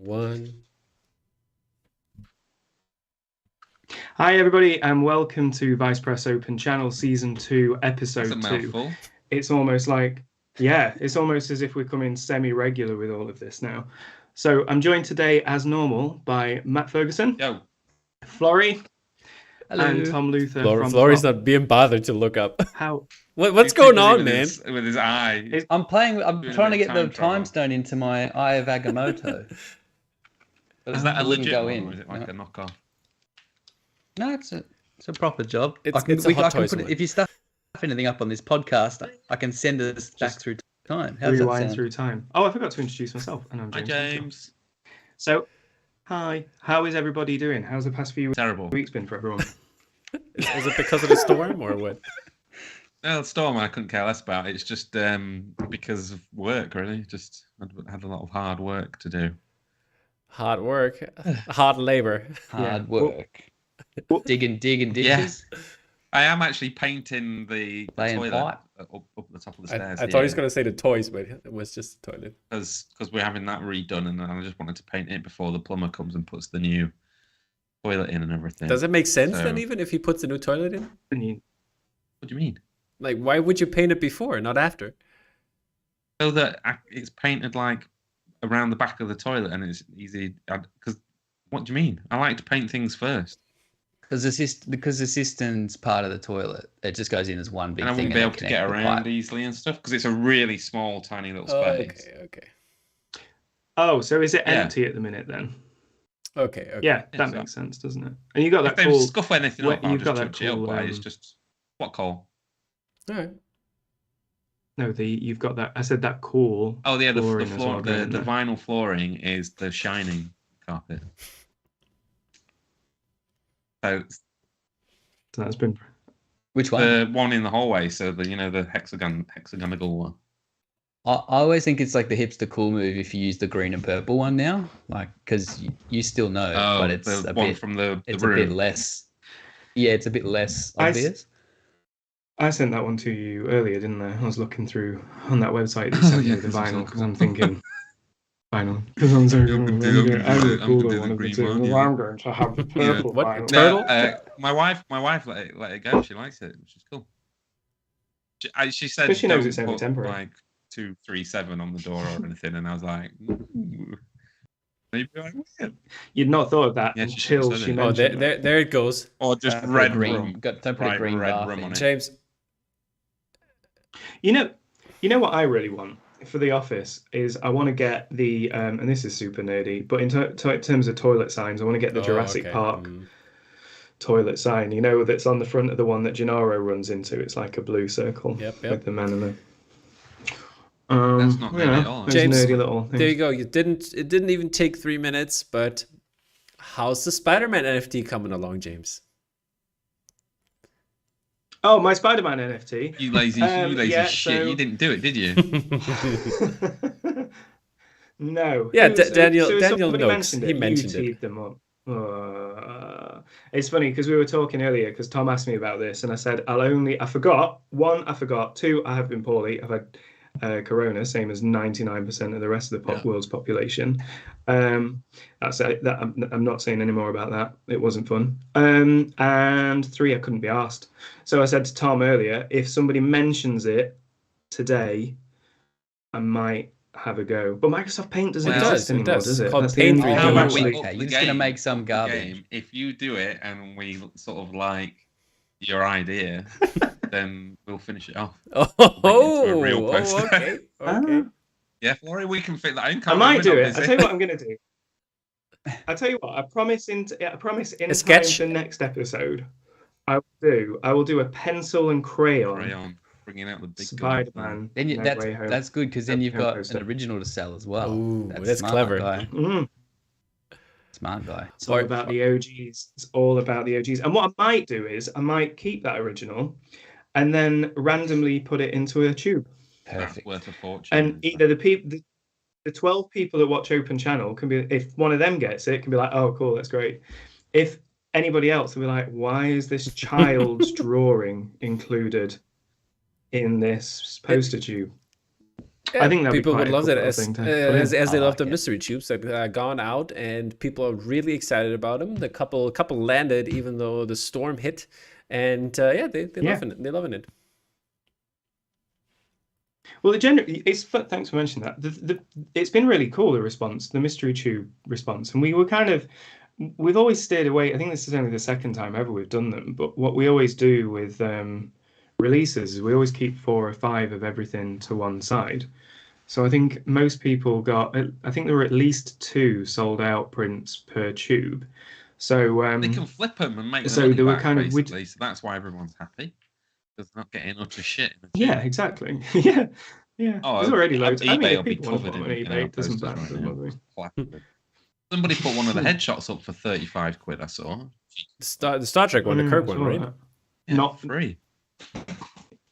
one. Hi, everybody, and welcome to Vice Press Open Channel Season 2, Episode 2. Mouthful. It's almost like, it's almost as if we're coming semi-regular with all of this now. So I'm joined today, as normal, by Matt Ferguson, Yo. Florey, Hello. and Tom Luther from Florey's Top. not being bothered to look up. How? What's going on, man? With his eye. I'm trying to get the travel. time stone into my Eye of Agamotto. But Is that a it wouldn't legit go one, in. or is it like a knockoff? No, it's a proper job. It's a Hot Toys one. If you stuff anything up on this podcast, I can send it back through time. How's that Rewind sound? through time. Oh, I forgot to introduce myself. And I'm Hi, James. James. So, hi. How is everybody doing? How's the past few Terrible. weeks been for everyone? Is it because of the storm or what? Well, Storm, I couldn't care less about. It's just because of work, really. Just had a lot of hard work to do. Hard work, hard labor. Hard work. Digging ditches. I am actually painting the Laying toilet pipe. up the top of the stairs. I thought he was going to say the toys, but it was just the toilet. Because we're having that redone, and I just wanted to paint it before the plumber comes and puts the new toilet in and everything. Does it make sense So- then, even if he puts a new toilet in? What do you mean? Like, why would you paint it before, not after? So that it's painted like around the back of the toilet, and it's easy. Because what do you mean? I like to paint things first, Because the cistern's part of the toilet. It just goes in as one big and I thing. wouldn't be and able to then get connect the around pipe. easily and stuff. Because it's a really small, tiny little space. Okay. Oh, so is it Yeah. empty at the minute then? Okay. Yeah, that so- makes sense, doesn't it? And you got If that they cool. scuff anything up, I'll you've got just that touch it up. cool, But it's just what coal? All right. No, you've got that. I said that cool. Oh yeah, the flooring as floor, well, the don't they? vinyl flooring is the shining carpet. So So that's been. Which one? the one in the hallway, so the hexagonal one. I always think it's like the hipster cool move if you use the green and purple one now, like because you still know, Oh, but it's the a one bit. from the It's a room. bit less. Yeah, it's a bit less I s- obvious. I sent that one to you earlier, didn't I? I was looking through on that website that sent yeah, me the 'cause it's so vinyl because cool. I'm thinking vinyl because I'm so I'm gonna do I have the the cooler one of the green two. one, Well, yeah. I'm going to have the Yeah. purple What? vinyl. Turtle? My wife let it go. She likes it, which is cool. She said, But she knows "Don't it's only put, temporary." like 237 on the door or anything," and I was like, maybe I will. You'd not thought of that Yeah, she should have until said she it. Oh, mentioned it. there it goes. Or just Put a red green. rum. Don't put a Bright green red bath rum in. on it. James, You know what I really want for the office is I want to get the and this is super nerdy, but in terms of toilet signs, I want to get the Jurassic okay. Park toilet sign. You know that's on the front of the one that Gennaro runs into. It's like a blue circle Yep. with the man in the. That's not nerdy at all. those James, nerdy little things. There you go. It didn't even take 3 minutes, but how's the Spider-Man NFT coming along, James? Oh, my Spider-Man NFT. You lazy yeah, shit! so- You didn't do it, did you? No. Yeah, It was- Daniel somebody knows. mentioned He it. mentioned You it. teed them up. It's funny because we were talking earlier because Tom asked me about this and I said I forgot. One, I forgot. Two, I have been poorly. I've had corona, same as 99% of the rest of the world's population. That's it. I'm not saying any more about that. It wasn't fun. And three, I couldn't be asked. So I said to Tom earlier, if somebody mentions it today, I might have a go. But Microsoft Paint doesn't Well, exist it anymore, does. does It's it? called That's the Paint only 3D. thing How I'm about we actually- up Okay, the you're just gonna game- make some up the garbage. game? If you do it and we sort of like your idea, then we'll finish it off. Oh, a real poster. okay. Yeah, Florey, we can fit that in. I can't we? might We're do not it. busy. I'll tell you what I'm going to do. I'll tell you what. I promise in time sketch. for next episode, I will do a pencil and crayon Crayon, bringing out the big guns. Spider-Man. Then No Way Home. that's good because then That's you've how got poster. an original to sell as well. Ooh, that's smart clever. Guy. Mm. Smart guy. It's all about the OGs. It's all about the OGs. And what I might do is I might keep that original and then randomly put it into a tube. That's Perfect. worth a fortune. And either the 12 people that watch Open Channel can be, if one of them gets it, can be like, oh, cool, that's great. If anybody else will be like, why is this child's drawing included in this poster tube? I think that'd be people quite would a love cool that little as thing to put in. as they I love like the it. mystery tubes that gone out, and people are really excited about them. The couple landed even though the storm hit, and yeah, they Yeah. loving it. They're loving it. Well, thanks for mentioning that. It's been really cool, the response, the mystery tube response, and we've always steered away. I think this is only the second time ever we've done them, but what we always do with releases is we always keep 4 or 5 of everything to one side. So I think most people I think there were at least 2 sold out prints per tube. So They can flip them and make the so money they were back, kind of basically. So that's why everyone's happy. Because they're not getting utter shit in the tube. yeah, exactly. Yeah. Yeah. Oh, There's already loads. I mean, eBay if will be people want to covered put them on in eBay, it doesn't posters right bother me. now. Somebody put one of the headshots up for 35 quid, I saw. The Star Trek one, the Kirk I one, saw right? that. Yeah, Not free.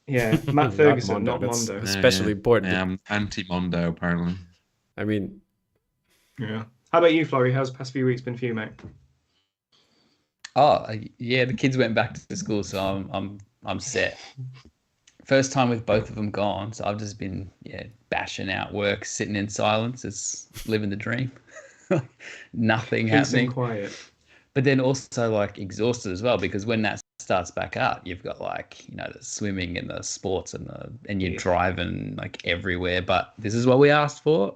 Yeah, Matt Ferguson, not That's Mondo. especially important. Yeah, I'm anti-Mondo, apparently. I mean, Yeah. How about you, Florey? How's the past few weeks been for you, mate? Oh yeah, the kids went back to school, so I'm set. First time with both of them gone, so I've just been bashing out work, sitting in silence. It's living the dream. Nothing Peace happening. and quiet. But then also like exhausted as well, because when that starts back up, you've got like, you know, the swimming and the sports and you're driving like everywhere. But this is what we asked for.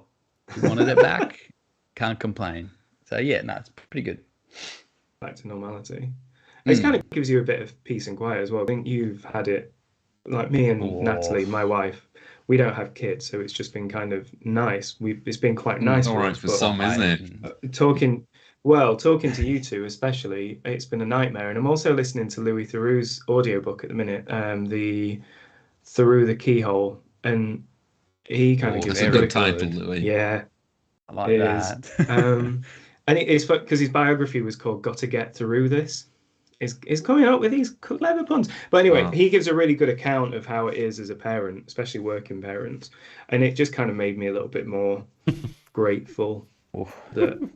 We wanted it back. Can't complain. So yeah, no, it's pretty good. Back to normality. It kind of gives you a bit of peace and quiet as well. I think you've had it, like me and Natalie, my wife. We don't have kids, so it's just been kind of nice. It's been quite nice. All right for some, isn't it? Talking to you two especially, it's been a nightmare. And I'm also listening to Louis Theroux's audiobook at the minute, the Through the Keyhole, and he kind of gives That's a it good title, Louis. Yeah, I like that. And it's because his biography was called "Got to Get Through This." Is coming up with these clever puns. But anyway, he gives a really good account of how it is as a parent, especially working parents, and it just kind of made me a little bit more grateful. Or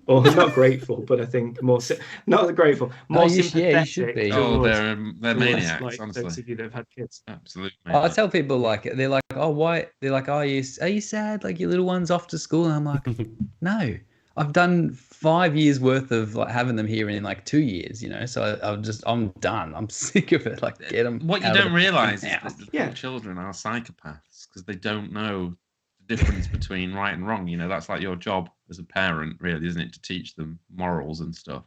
not grateful, but I think not grateful, more sympathetic. You should be. Oh, they're maniacs, like honestly. those of you that have had kids. Absolutely. I tell people like they're like, oh, why? They're like, oh, are you sad? Like your little one's off to school? And I'm like, no, I've done 5 years worth of like having them here in like 2 years, you know. So I'm done. I'm sick of it. Like get them. What you don't realise is that the children are psychopaths because they don't know the difference between right and wrong. You know, that's like your job as a parent, really, isn't it, to teach them morals and stuff.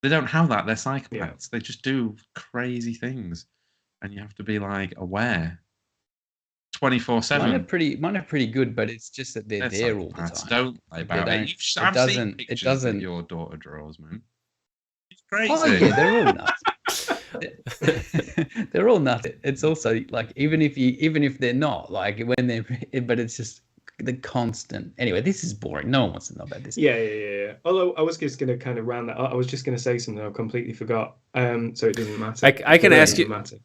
They don't have that. They're psychopaths. Yeah. They just do crazy things, and you have to be like aware. 24/7. Mine are pretty good, but it's just that they're there all the time. Don't lie about it. I've seen pictures that your daughter draws, man. It's crazy. Oh yeah, they're all nuts. They're all nuts. It's also like even if they're not like when they're, but it's just the constant. Anyway, this is boring. No one wants to know about this. Yeah. Although I was just going to kind of round that up. I was just going to say something I completely forgot. So it doesn't matter. I can ask you. Matter.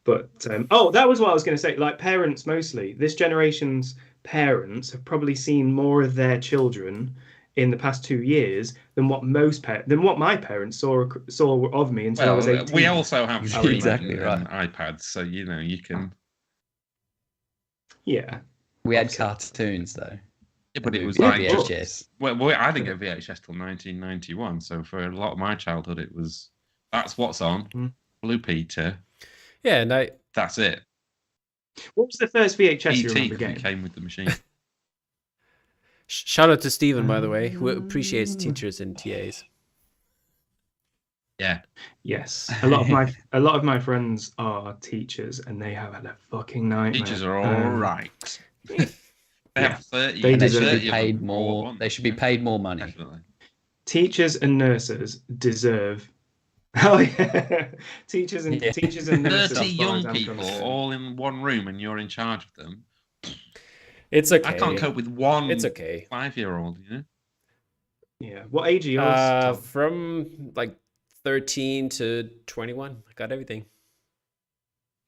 But that was what I was going to say. Like parents, mostly this generation's parents have probably seen more of their children in the past 2 years than what my parents saw of me until I was 18. We also have exactly right. iPads, so you know you can. Yeah, we had cartoons though. Yeah, but it was like VHS. Well, I didn't get VHS till 1991, so for a lot of my childhood, that's what's on. Blue Peter. Yeah, and that's it. What was the first VHS you E.T. remember getting? Came with the machine. Shout out to Stephen, by the way, who appreciates teachers and TAs. Yeah. Yes. A lot of my friends are teachers, and they have had a fucking nightmare. Teachers are all right. They have 30. They deserve to be paid more. They should be paid more money. Definitely. Teachers and nurses deserve. Oh yeah, teachers and nurses. 30 young people all in one room, and you're in charge of them. It's okay. I can't cope with one. It's okay. 5-year-old, you know. Yeah. What age are yours? From like 13 to 21. I got everything.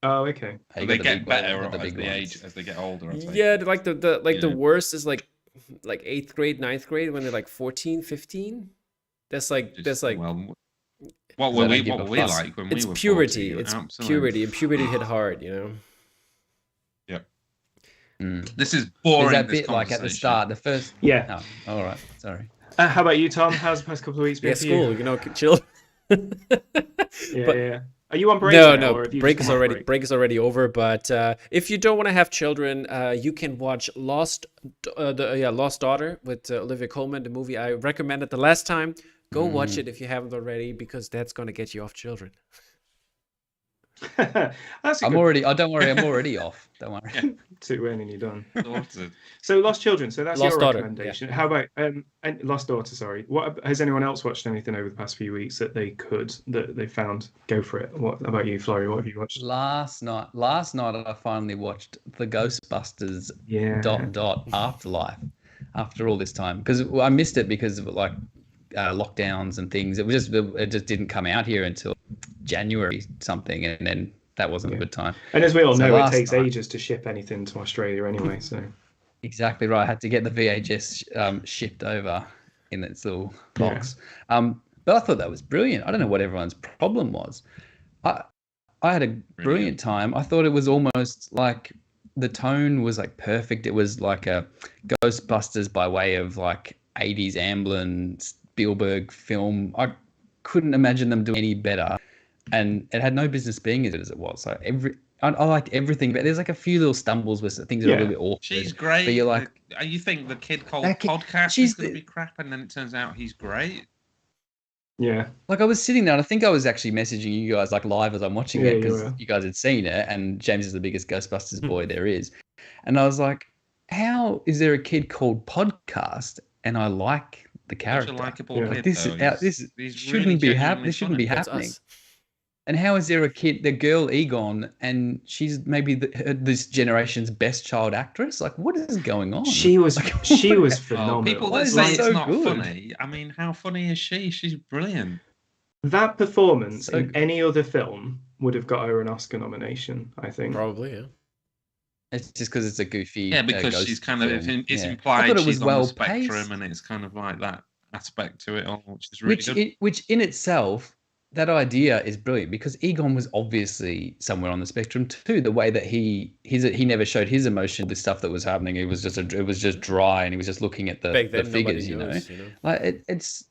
Oh, okay. So they get better as they get older. Yeah, like the worst is like 8th grade, 9th grade when they're like 14, 15. That's like. Well, what were we like when we were puberty. 14? It's puberty, and puberty hit hard, you know. Yep. This is There's boring. that this bit like at the conversation. start, the first. Yeah. Oh, all right. Sorry. How about you, Tom? How's the past couple of weeks been Yeah, for school, you? you know, chill. Yeah, But yeah. Are you on break no, now, or have you break just is come off break is already over. But if you don't want to have children, you can watch Lost Daughter with Olivia Colman, the movie I recommended the last time. Go watch it if you haven't already, because that's gonna get you off children. That's Don't worry. I'm already off. Don't worry. Yeah. to when and you're done. Sorted. So Lost Children. So that's Lost your Daughter, recommendation. How about and Lost Daughter? Sorry. What has anyone else watched anything over the past few weeks that they found? Go for it. What about you, Florey? What have you watched? Last night, I finally watched the Ghostbusters Yeah. Afterlife after all this time, because I missed it because of like lockdowns and things. It just didn't come out here until January something, and then that wasn't a good time. And as we all know, it last takes night- ages to ship anything to Australia anyway. So Exactly right. I had to get the VHS shipped over in its little box. But I thought that was brilliant. I don't know what everyone's problem was. I had a brilliant time. I thought it was almost like the tone was like perfect. It was like a Ghostbusters by way of like 80s Amblin Spielberg film. I couldn't imagine them doing any better. And it had no business being as good as it was. So I liked everything, but there's like a few little stumbles where things are a little bit awkward. She's great. But you're like, you think the kid called That kid- podcast she's is going to the- be crap, and then it turns out he's great. yeah, like I was sitting there, and I think I was actually messaging you guys like live as I'm watching Yeah, it, you because were. you guys had seen it, and James is the biggest Ghostbusters boy there is. And I was like, how is there a kid called Podcast and I like the Such character? a likable Yeah. kid. This though. is out. This He's shouldn't really be genuinely This shouldn't be funny. That's happening. us. And how is there a kid, the girl Egon, and she's maybe this generation's best child actress? Like, what is going on? she was Oh, phenomenal. people Why that is say it it's so not good? funny. I mean, how funny is she? She's brilliant. That performance So in good. any other film would have got her an Oscar nomination, I think. Probably, yeah. It's just because it's a goofy. Yeah, because ghost she's kind of film. it's Yeah. I implied thought it she's was on the well-paced. spectrum, and it's kind of like that aspect to it all, which is really Which good. which in itself, that idea is brilliant, because Egon was obviously somewhere on the spectrum too. The way that he never showed his emotion, the stuff that was happening, it was just dry, and he was just looking at the Back then, figures, nobody knows, you know. Like it's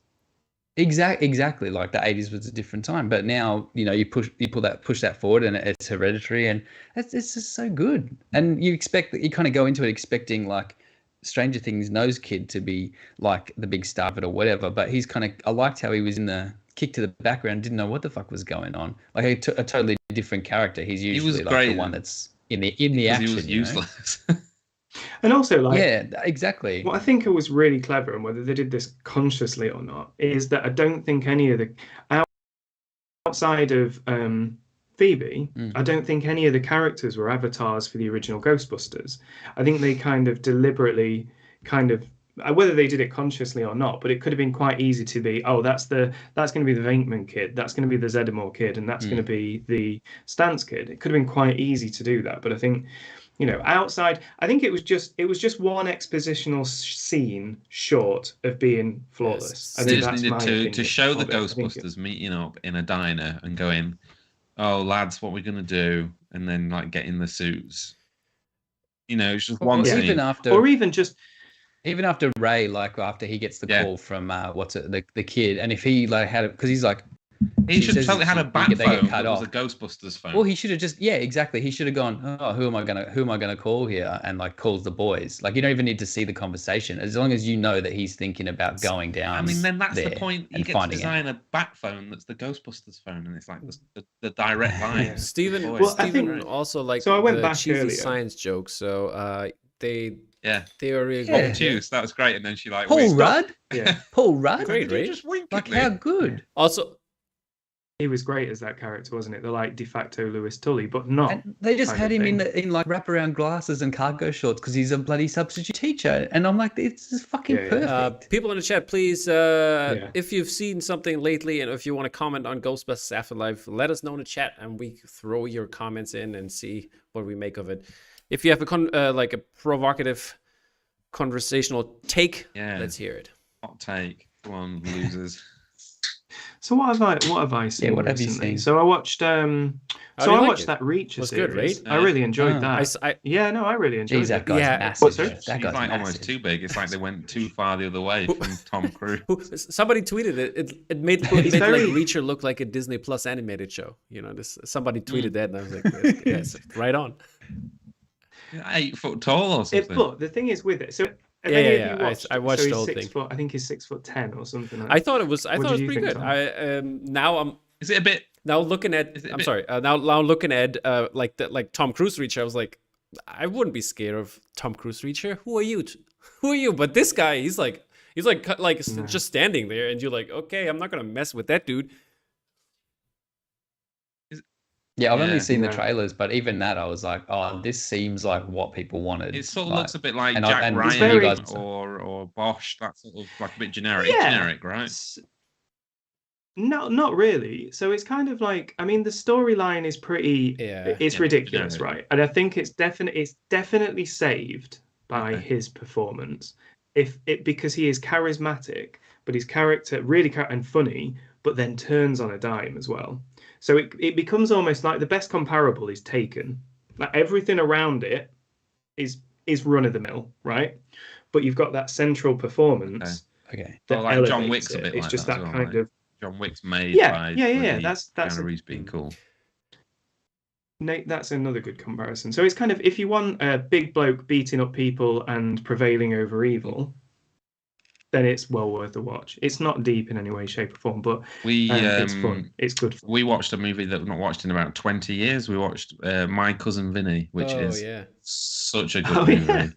exactly like the 80s was a different time, but now you push that forward, and it's Hereditary, and it's just so good. And you kind of go into it expecting like Stranger Things knows kid to be like the big star of it or whatever, but I liked how he was in the kick to the background, didn't know what the fuck was going on, like a totally different character. He's usually like great the one that's in the Because action. he was useless. And also, like, Yeah, exactly. what I think it was really clever, and whether they did this consciously or not, is that I don't think any of the outside of Phoebe, I don't think any of the characters were avatars for the original Ghostbusters. I think they kind of deliberately whether they did it consciously or not, but it could have been quite easy to be, that's going to be the Venkman kid, that's going to be the Zeddemore kid, and that's going to be the Stantz kid. It could have been quite easy to do that, but I think, outside, I think it was just one expositional scene short of being flawless. Yes. I They think just that's needed my to opinion show the of it. I think Ghostbusters meeting up in a diner and going, "Oh, lads, what we're gonna do?" And then like getting the suits. It's just one Or scene. even after Ray, like after he gets the Yeah. call from the kid, and if he like had it, because he's like, He she should says totally had a they bat get phone cut that was a off. Ghostbusters phone. Well, he should have just, yeah, exactly. He should have gone, who am I gonna call here, and like calls the boys. Like, you don't even need to see the conversation, as long as you know that he's thinking about going down. I mean, then that's the there point. You and get to finding out. design a bat phone that's the Ghostbusters phone, and it's like the direct line. Steven, Well, I think- also like So I went the back cheesy earlier. science jokes, so they Yeah. are really Yeah. good. Juice, that was great. And then she like, Paul wait, stop. Rudd, yeah, Paul Rudd, Great, Did you right? just wink like at me? how good. Also, he was great as that character, wasn't it? The like de facto Lewis Tully, but not. And they just kind had of him thing. in like wraparound glasses and cargo shorts because he's a bloody substitute teacher, and I'm like, it's just fucking Yeah, yeah. perfect. people in the chat, please, if you've seen something lately and if you want to comment on Ghostbusters Afterlife, let us know in the chat and we throw your comments in and see what we make of it. If you have a provocative conversational take, Yeah. let's hear it. Hot take. Come on, losers. So what have I seen what have you recently? seen? So I watched How do so you I like watched it? that Reacher Was good, series. right? I really enjoyed Oh. that. I Yeah, no, I really enjoyed Jeez, that it. guy's Yeah. massive. Sorry? That He's guy's like massive. almost too big. It's like they went too far the other way from Tom Cruise. Somebody tweeted it. It made like Reacher look like a Disney Plus animated show. You know, somebody tweeted that, and I was like, yes, right on. 8 foot tall or something. But the thing is with it, so have Yeah, any yeah, of you yeah. watched? I watched so the he's whole 6 thing. foot. I think he's 6'10" or something. I thought it was What did you pretty think, good. Tom? Now I'm Is it a bit? now looking at. Is it a I'm bit- sorry. Now looking at like Tom Cruise Reacher. I was like, I wouldn't be scared of Tom Cruise Reacher. Who are you? Who are you? But this guy, he's like just standing there, and you're like, okay, I'm not gonna mess with that dude. Yeah, I've only Yeah. seen the Yeah. trailers, but even that, I was like, oh, this seems like what people wanted. It sort of Like, looks a bit like and Jack and Ryan you very- guys- or Bosch. That sort of like a bit generic. Yeah. It's generic, right? No, not really. So it's kind of like, I mean, the storyline is pretty. Yeah. It's Yeah, ridiculous, generic. right? And I think it's definitely saved by Okay. his performance. Because he is charismatic, but his character and funny, but then turns on a dime as well. So it becomes almost like the best comparable is Taken. Like everything around it is run of the mill, right? But you've got that central performance Okay. that like John elevates Wick's a it. bit It's like just that that as well, kind like- of. John Wick's made Yeah, by yeah. bloody That's Keanu Reeves being cool. Nate, that's another good comparison. So it's kind of, if you want a big bloke beating up people and prevailing over evil, then it's well worth a watch. It's not deep in any way, shape, or form, but We it's fun. It's good fun. we watched a movie that we've not watched in about 20 years. We watched My Cousin Vinny, which Oh, is yeah. such a good Oh, movie. yeah.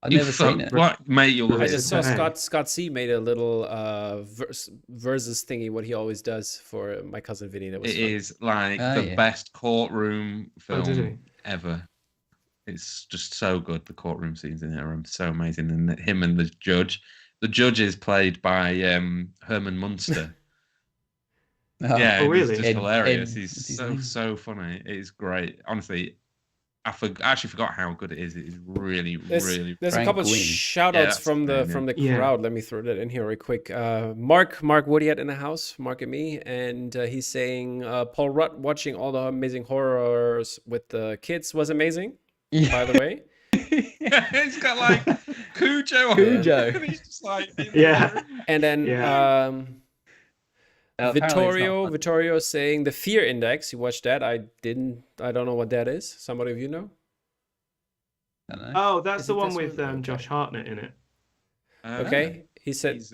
I've never seen it. What, mate? You'll love I it. just saw Hey. Scott C made a little versus thingy, what he always does for My Cousin Vinny. That was It fun. is like Oh, the yeah. best courtroom Oh, did he? film ever. It's just so good. The courtroom scenes in it are so amazing, and him and the judge. The judge is played by Herman Munster. Oh, Yeah, Oh, he's really? just Ed- hilarious. Ed- He's what's his so name? so funny. It's great. Honestly, I actually forgot how good it is. It is really, There's really. a Frank couple of Gwynn. shout Yeah, outs that's from his the name, yeah. crowd. Let me throw that in here real quick. Mark Woodiat in the house, Mark and me, and he's saying Paul Rudd watching all the amazing horrors with the kids was amazing. By the way, He's got like Cujo. Cujo. And he's just like, Yeah. and then Yeah. Apparently it's not- Vittorio saying the Fear Index. You watched that? I didn't. I don't know what that is. Somebody of you know? I don't know. Oh, that's Is the it one this with one? Okay. Josh Hartnett in it. Okay, he said. He's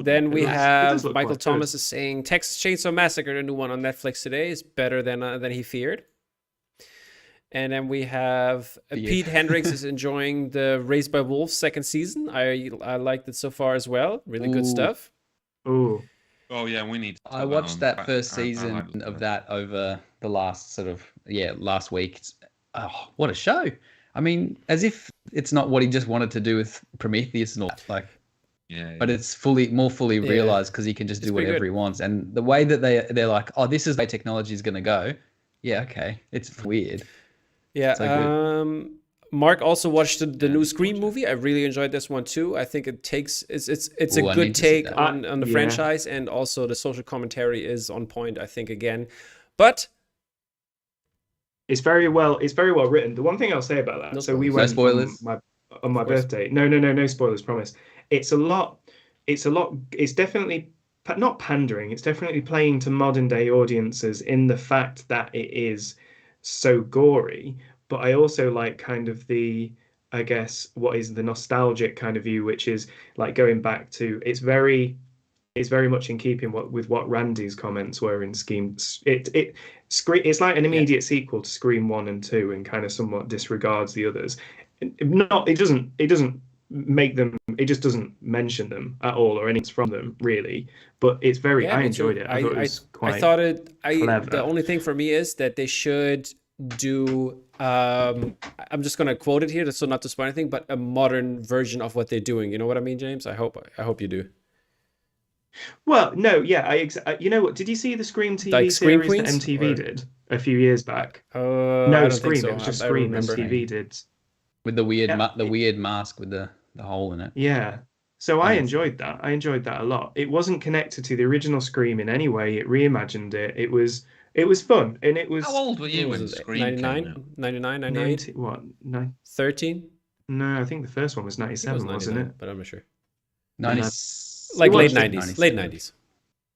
Then we It does have look Michael quite good. Thomas is saying Texas Chainsaw Massacre, the new one on Netflix today, is better than he feared. And then we have Yeah. Pete Hendricks is enjoying the Raised by Wolves second season. I liked it so far as well. Really good Ooh. stuff. Oh, Oh yeah, we need. To I put watched on. that I- first I season like the- of that over the last last week. Oh, what a show! I mean, as if it's not what he just wanted to do with Prometheus and all that. Like, Yeah, but it's more fully Yeah. realized because he can just It's do pretty whatever good. he wants. And the way that they're like, oh, this is the way technology is going to go. Yeah, okay, it's weird. Yeah. So good. Mark also watched the new need to Scream watch it. movie. I really enjoyed this one too. I think it's a Ooh, I good need to see take that. on the Yeah. franchise, and also the social commentary is on point, I think, again. But it's very well written. The one thing I'll say about that. No So we spoilers. went No spoilers. on my Of course. birthday. No spoilers. Promise. It's a lot. It's definitely not pandering. It's definitely playing to modern day audiences in the fact that it is so gory. But I also like kind of I guess, what is the nostalgic kind of view, which is like going back to. It's very much in keeping with what Randy's comments were in Scream. It's like an immediate sequel to Scream 1 and 2, and kind of somewhat disregards the others. It doesn't make them. It just doesn't mention them at all or anything from them really. But it's very. yeah, I me too. enjoyed it. I thought it was quite. I thought it. clever. The only thing for me is that they should do. I'm just gonna quote it here, so not to spoil anything, but a modern version of what they're doing. You know what I mean, James? I hope you do. Well, no, yeah, you know what? Did you see the Scream TV Like Scream series Queens, that MTV or- did a few years back? I No, don't Scream. think so. It was just I Scream. remember. MTV did. With the weird Yeah, the weird mask with the hole in it. Yeah. So I Nice. enjoyed that. I enjoyed that a lot. It wasn't connected to the original Scream in any way. It reimagined it. It was fun, and it was How old were you What was when it, Scream came out? 99, 98, 90 what? No, 13? no, I think the first one was I think it 97, was wasn't 99, it? but I'm not sure. 90, Like late watched it 90s. Late 97. 90s.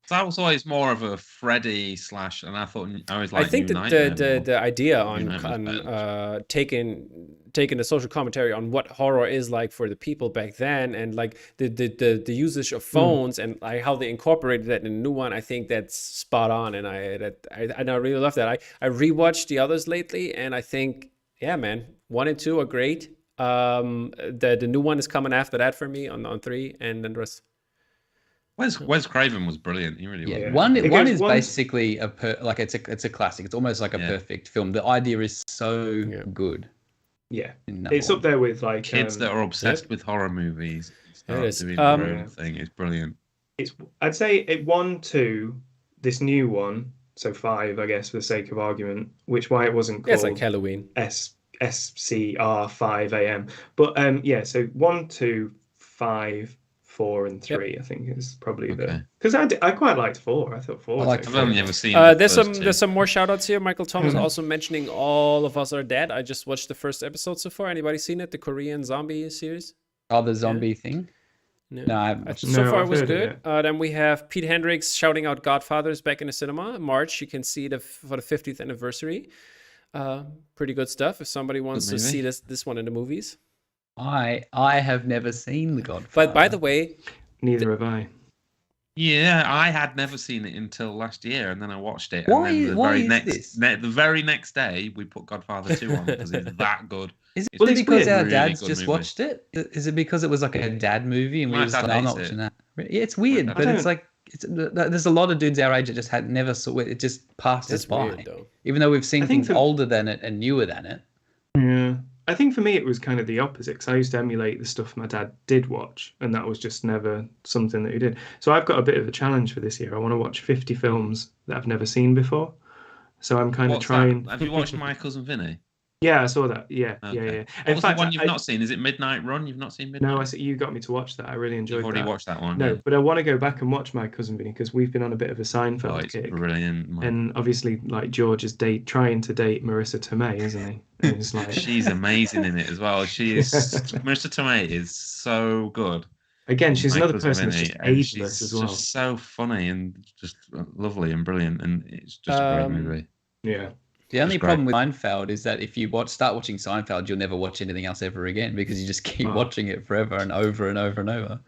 So I was always more of a Freddy / and I thought I always liked I think New that Nightmare more. the idea New on Nightmare's better. taking the social commentary on what horror is like for the people back then, and like the usage of phones and like how they incorporated that in a new one, I think that's spot on, and I really love that. I rewatched the others lately, and I think, yeah, man, 1 and 2 are great. The new one is coming after that for me on 3, and then the rest. Wes Craven was brilliant. He really was. Yeah, Yeah. one It one goes is one- basically it's a classic. It's almost like a Yeah. perfect film. The idea is so Yeah. good. Yeah, in number it's one. up there with like Kids that are obsessed with horror movies start is. doing their own Yeah. thing. It's brilliant. I'd say it 1, 2, this new one, so 5, I guess, for the sake of argument. Which why it wasn't Yeah, it's called like Halloween. SCR 5 AM. But yeah, so 1, 2, 5, 4, and 3. I think is probably Okay. because I quite liked 4. I thought 4 was liked I've okay. only ever seen. the There's first some two. more shout outs here. Michael Thomas also mentioning All of Us Are Dead. I just watched the first episode so far. Anybody seen it? The Korean zombie series? Oh, the zombie thing. No. No, I haven't watched it. So No, far, I've it was heard of good. it. Then we have Pete Hendricks shouting out Godfathers back in the cinema in March. You can see it for the 50th anniversary. Pretty good stuff. If somebody wants to movie. see this one in the movies. I have never seen The Godfather. But by the way, Neither have I. Yeah, I had never seen it until last year, and then I watched it. Why- And then why very is next, this? the very next day, we put Godfather 2 on because it's that good. Is It's it it's because weird. our Really dads good just movie. watched it? Is it because it was like a dad movie and we My were just dad like, I'm not hates watching it. that? Yeah, it's weird, dad but hates it's it. like there's a lot of dudes our age that just had never saw it. It just passed us that's by, weird though. even though we've seen I think things for- older than it and newer than it. Yeah. I think for me it was kind of the opposite because I used to emulate the stuff my dad did watch, and that was just never something that he did. So I've got a bit of a challenge for this year. I want to watch 50 films that I've never seen before. So I'm kind of What's trying. that? Have you watched My Cousin Vinny? Yeah, I saw that. Yeah, yeah, Okay. yeah. What was the one you've not seen? Is it Midnight Run? You've not seen Midnight? No, I said you got me to watch that. I really enjoyed You've already that. watched that one. No, yeah. but I want to go back and watch My Cousin Vinny because we've been on a bit of a Seinfeld Oh, it's kick. brilliant. man. And obviously, like George is trying to date Marissa Tomei, isn't he? And it's like She's amazing in it as well. She is. Marissa Tomei is so good. again, she's My another Cousin person that's Vinny, just and ageless she's as well. just so funny and just lovely and brilliant, and it's just a great movie. Yeah. The only great. problem with Seinfeld is that if you start watching Seinfeld, you'll never watch anything else ever again because you just keep Oh. watching it forever and over and over and over.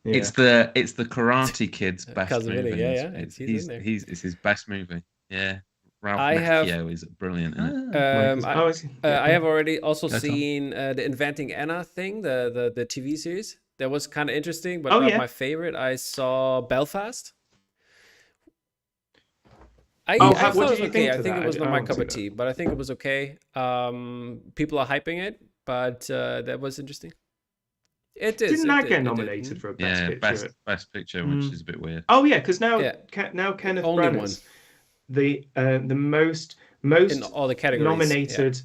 Yeah. It's the Karate Kid's best Cousin movie. Vinny, yeah, It's- he's in there. it's his best movie. Yeah, Ralph I have- Macchio is brilliant in it. I have already also That's all. seen the Inventing Anna thing, the TV series. That was kind of interesting, but Oh, not yeah. my favorite. I saw Belfast. I Oh, thought what it was did you okay. think I of think that? it was I not my haven't cup seen of that. tea, but I think it was okay. People are hyping it, but that was interesting. It is. Didn't it that did, get it did. nominated for a best Yeah, picture? best picture, which Mm. is a bit weird. Oh yeah, because now Yeah. now Kenneth Only Branagh's the most In all the categories. nominated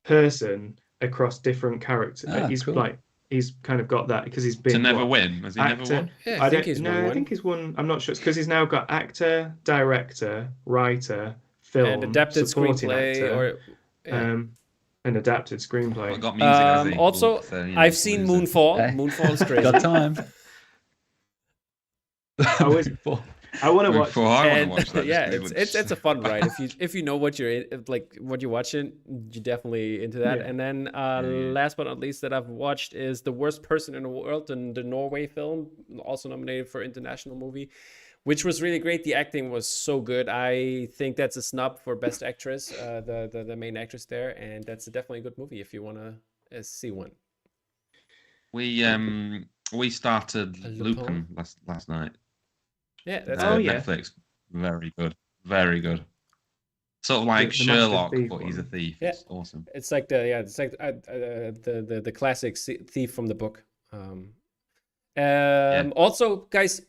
person across different characters. Ah, he's cool. like he's kind of got that because he's been To never what, win, has he never actor. won? Yeah, I think he's won I one. think he's won. I'm not sure. It's because he's now got actor, director, writer, film, And adapted supporting screenplay actor, or. Yeah. an adapted screenplay. Well, got music, has he? Also, So, you know, I've seen lose it. Moonfall. Hey. Moonfall's crazy. Got time. I was- I want to watch. Before I want And to watch that. yeah, just 'cause it it's looks- a fun ride if you know what you're what you're watching, you're definitely into that. Yeah. And then yeah. last but not least that I've watched is The Worst Person in the World, and the Norway film, also nominated for international movie, which was really great. The acting was so good. I think that's a snub for best actress, the main actress there, and that's definitely a good movie if you want to see one. We started Lupin. Lupin last night. Yeah, that's Oh, good. yeah. Netflix, very good, very good. Sort of like The Master Sherlock, Thief but he's a one. thief. Yeah. It's awesome. It's like the classic thief from the book. Also, guys,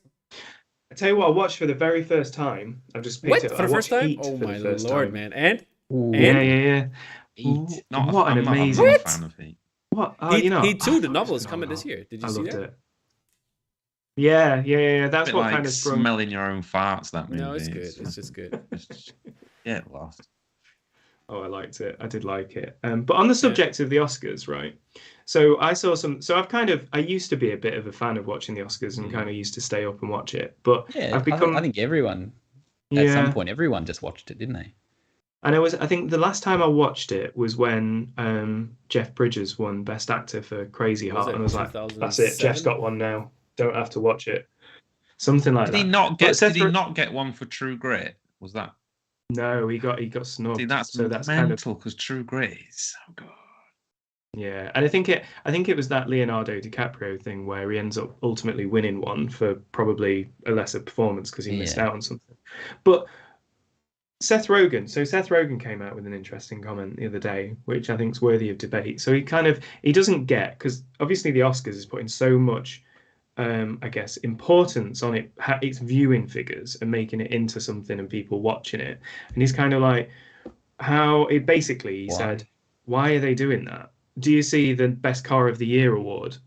I tell you what, I watched for the very first time. I've just picked what it. for I the first watched time? Heat Oh for the my first lord, time. man! And Ooh. Yeah, yeah, yeah. Heat. Not What a, an I'm not, I'm not amazing- a fan of Heat. What? Oh, Heat, you know, Heat 2, the I novel just is coming this phenomenal. year. Did you I see loved that? it. Yeah. That's Bit what like kind of sprung. smelling your own farts. That movie. No, it's good. It's just good. Just get lost. Oh, I liked it. I did like it. But on the Yeah. subject of the Oscars, right? So I saw some. So I used to be a bit of a fan of watching the Oscars and kind of used to stay up and watch it. But Yeah, I've become. I think everyone at some point, everyone just watched it, didn't they? And I think the last time I watched it was when Jeff Bridges won Best Actor for Crazy Heart, and I was like, "That's it. Jeff's got one now. Don't have to watch it." Something like that. Did he not get one for True Grit? Was that? No, he got snubbed. See, that's mental because True Grit is so good. Yeah, and I think it was that Leonardo DiCaprio thing where he ends up ultimately winning one for probably a lesser performance because he missed out on something. But Seth Rogen came out with an interesting comment the other day, which I think is worthy of debate. So he doesn't get, because obviously the Oscars is putting so much, I guess, importance on its viewing figures and making it into something and people watching it. And he's kind of like, he said, why are they doing that? Do you see the Best Car of the Year award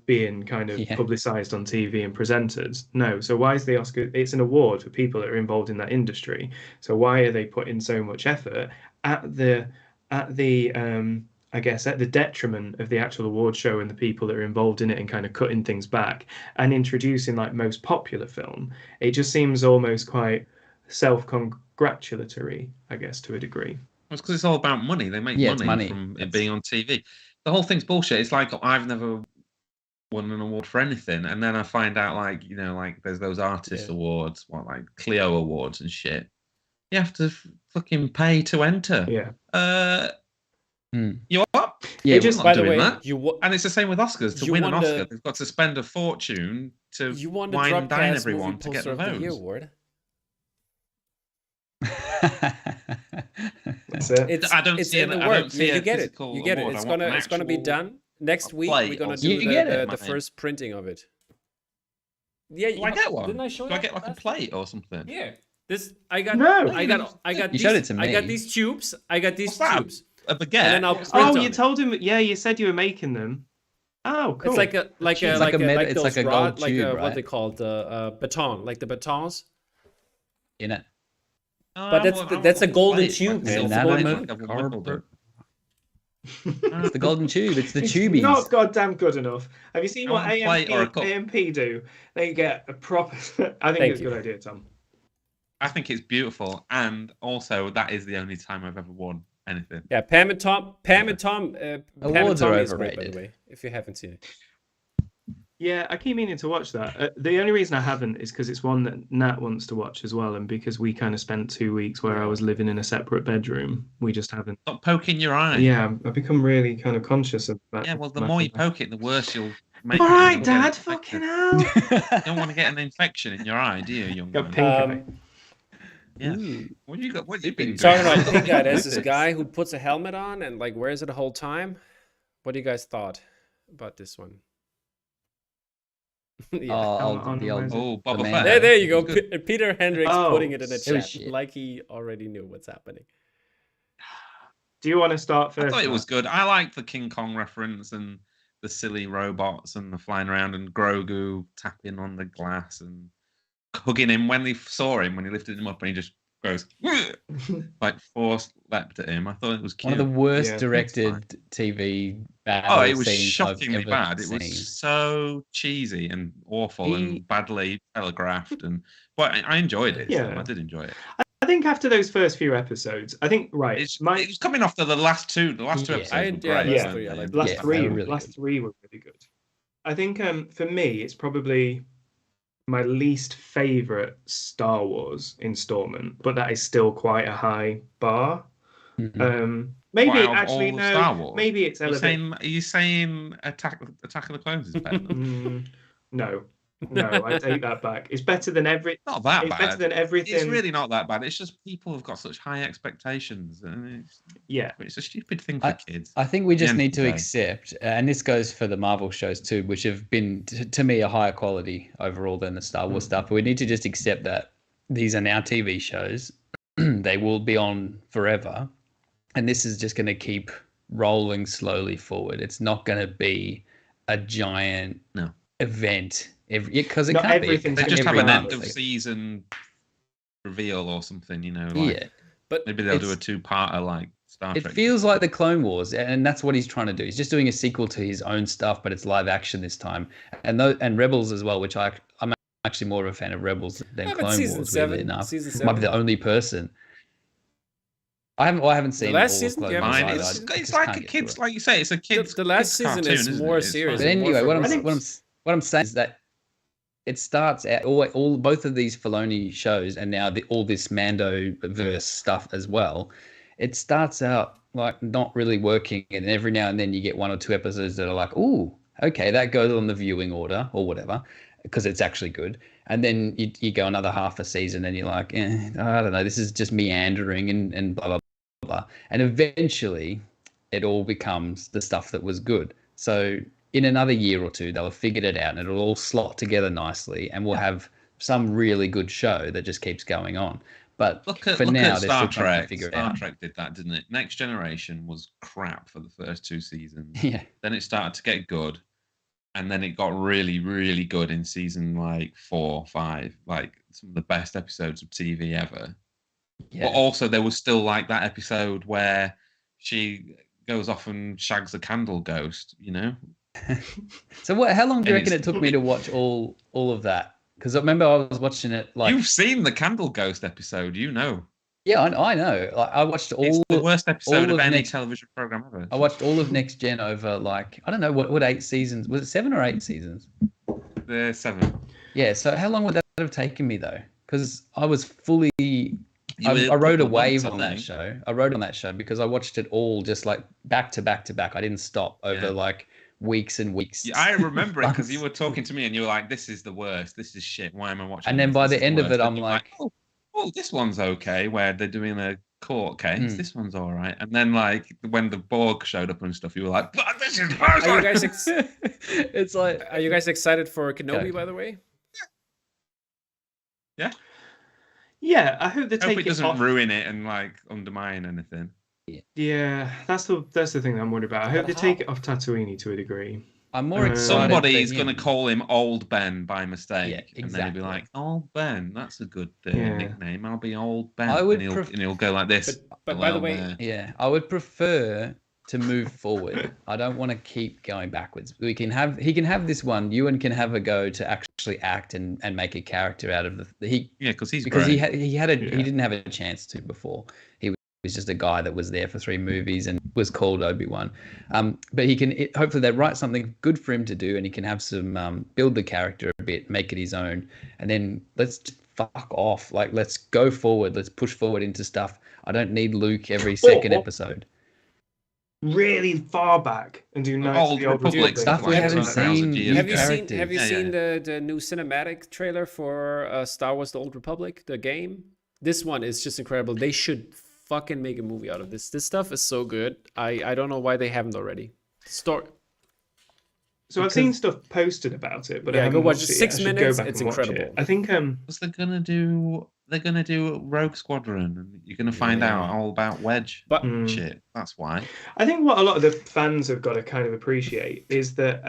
being kind of publicized on TV and presented? No. So why is the Oscar? It's an award for people that are involved in that industry. So why are they putting so much effort at the I guess at the detriment of the actual award show and the people that are involved in it and kind of cutting things back and introducing like most popular film? It just seems almost quite self-congratulatory, I guess, to a degree. It's because it's all about money. They make money from it being on TV. The whole thing's bullshit. It's like I've never won an award for anything, and then I find out like there's those artist awards, like Clio awards and shit. You have to fucking pay to enter. Yeah. You what? Yeah. It just, not by the doing way, that. And it's the same with Oscars. To win an Oscar, they've got to spend a fortune to wine and dine everyone to get the votes. Award. That's it. I don't see in the I work. don't see you a get it. physical You get it. award. It's gonna be done next week. We're gonna do the first printing of it. Yeah, do I get one? Didn't I show you? Do I get like a plate or something? Yeah. You showed it to me. I got these tubes. What's that? A baguette. And then I'll print on you told him. Yeah, you said you were making them. Oh, cool. It's like a it's like a gold tube, right? What they call the baton, like the batons. In it. But that's a golden tube, man. It's the golden tube. It's the tubies. Not goddamn good enough. Have you seen what AMP do? They get a proper. I think it's a good idea, Tom. I think it's beautiful, and also that is the only time I've ever won anything. Yeah, Pam and Tom. Awards are is great, overrated. by the way, if you haven't seen it. Yeah, I keep meaning to watch that. The only reason I haven't is because it's one that Nat wants to watch as well, and because we kind of spent 2 weeks where I was living in a separate bedroom, we just haven't. Stop poking your eye. Yeah, I've become really kind of conscious of that. Yeah, well, the more you poke it, the worse you'll make. All right, Dad, fucking hell. You don't want to get an infection in your eye, do you, young Got man? pink eye. Yeah. What you got? What you been doing? Talking about pink eye, there's this guy who puts a helmet on and like wears it the whole time. What do you guys thought about this one? The old Boba Fett. There you go. Peter Hendricks putting it in the chat shit. like he already knew what's happening. Do you want to start first? I thought it was good. I liked the King Kong reference and the silly robots and the flying around and Grogu tapping on the glass and hugging him when they saw him, when he lifted him up and he just goes like force leapt at him. I thought it was cute. One of the worst directed TV battle it was scenes shockingly I've ever bad. seen. It was so cheesy and awful and badly telegraphed, but I enjoyed it. Yeah. So I did enjoy it. I think after those first few episodes, I think it was coming after the last two. The last two episodes were great. Last three were really good. I think for me, it's probably my least favorite Star Wars installment, but that is still quite a high bar. Mm-hmm. Maybe actually no. Star Wars? Maybe it's elevated. Are you saying Attack of the Clones is better? No, I take that back. It's better than Not that it's bad. Better than everything. It's really not that bad. It's just people have got such high expectations, and it's a stupid thing for kids. I think we just need to accept, and this goes for the Marvel shows too, which have been to me a higher quality overall than the Star Wars stuff. But we need to just accept that these are now TV shows. They will be on forever, and this is just going to keep rolling slowly forward. It's not going to be a giant event because it Not can't be. everything They Like just have every an month. end of season reveal or something, you know. Like, Yeah, But maybe they'll do a two-parter like Star it Trek. feels like the Clone Wars, and that's what he's trying to do. He's just doing a sequel to his own stuff, but it's live action this time, and Rebels as well, which I'm actually more of a fan of Rebels than but Clone season Wars. Weirdly 7, enough, season might be 7. the only person. I haven't seen last all season? of You Clone haven't Wars. seen Mine, it? it's like a kid's, like you say, it's a kid's. The last kid's season cartoon, is isn't more it? It's serious. But fine. More anyway, for what grown-ups. I'm saying is that it starts out all both of these Filoni shows, and now all this Mando verse stuff as well. It starts out like not really working, and every now and then you get one or two episodes that are like, "Ooh, okay, that goes on the viewing order or whatever," because it's actually good. And then you go another half a season, and you're like, I don't know, this is just meandering and blah blah blah. And eventually, it all becomes the stuff that was good. So in another year or two, they'll have figured it out, and it'll all slot together nicely, and we'll have some really good show that just keeps going on. But Look for at now, they're Star still trying to Trek. figure it Star out. Trek did that, didn't it? Next Generation was crap for the first 2 seasons. Yeah, Then it started to get good, and then it got really, really good in season like 4, 5, like some of the best episodes of TV ever. yeah. But also, there was still like that episode where she goes off and shags a candle ghost, you know? So how long do you And reckon it took me to watch all of that? Because I remember I was watching it like You've seen the candle ghost episode, you know. yeah, I know. Like, I watched It's the worst episode all of any Next- television program ever. I watched all of Next Gen over like I don't know what 8 seasons was it 7 or 8 seasons? The 7. Yeah. So how long would that have taken me though? Because I was fully You were I rode a proper wave once, on I that think. show. I rode on that show because I watched it all just like back to back to back. I didn't stop over Yeah. like weeks and weeks. Yeah, I remember it because you months. were talking to me and you were like, "This is the worst. This is shit. Why am I watching?" And then this? by This the is end of worst." it, And I'm you're like, "Oh, this one's okay." Where they're doing a court case. Hmm. This one's all right. And then, like, when the Borg showed up and stuff, you were like, "But this is Are you guys it's like are you guys excited for Kenobi, Okay. by the way? Yeah, I hope they I hope take it it doesn't off. ruin it and like undermine anything." Yeah, that's the thing that I'm worried about. I hope they take it off Tatooine to a degree. I'm more excited. Somebody for is going to him. call him Old Ben by mistake, Yeah, and then he'll be exactly. like, "Old Ben, that's a good Yeah. nickname. I'll be Old Ben." I would and he'll go like this. But by the "Hello way, there." Yeah, I would prefer to move forward. I don't want to keep going backwards. He can have this one. Ewan can have a go to actually act and make a character out of he Yeah, because he's because great. he didn't have a chance to before. He was just a guy that was there for 3 movies and was called Obi-Wan. But he can hopefully they write something good for him to do, and he can have some build the character a bit, make it his own, and then let's just fuck off. Like let's go forward. Let's push forward into stuff. I don't need Luke every second episode. Really far back and do Knights of Old the Old Republic Republic. stuff we like haven't 2,000 seen. years have ago. you seen characters. have you Yeah, seen yeah. the new cinematic trailer for Star Wars: The Old Republic, the game? This one is just incredible. They should fucking make a movie out of this. This stuff is so good. I don't know why they haven't already. Story. So I've seen stuff posted about it, but I Yeah, haven't go watch watched it. it yet. 6 I should go minutes, back it's and watch it. incredible. I think Because they're gonna do Rogue Squadron, and you're gonna find out all about Wedge But shit. That's why. I think what a lot of the fans have got to kind of appreciate is that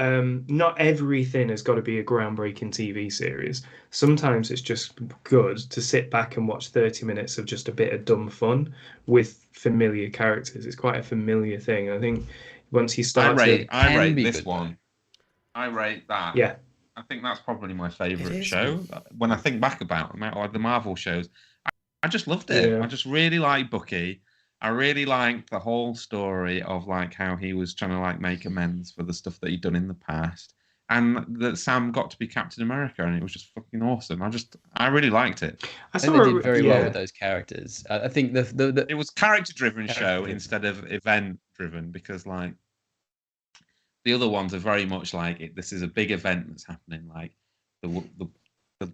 not everything has got to be a groundbreaking TV series. Sometimes it's just good to sit back and watch 30 minutes of just a bit of dumb fun with familiar characters. It's quite a familiar thing. I think once you I start rate can be this good, one. I rate that. yeah, I think that's probably my It favorite is show. When I think back about them, like the Marvel shows, I just loved it. Yeah. I just really liked Bucky. I really liked the whole story of like how he was trying to like make amends for the stuff that he'd done in the past, and that Sam got to be Captain America, and it was just fucking awesome. I really liked it. I I think they did very well yeah. with those characters. I think the It was character-driven show Character-driven. instead of event-driven, because like the other ones are very much like this is a big event that's happening, like the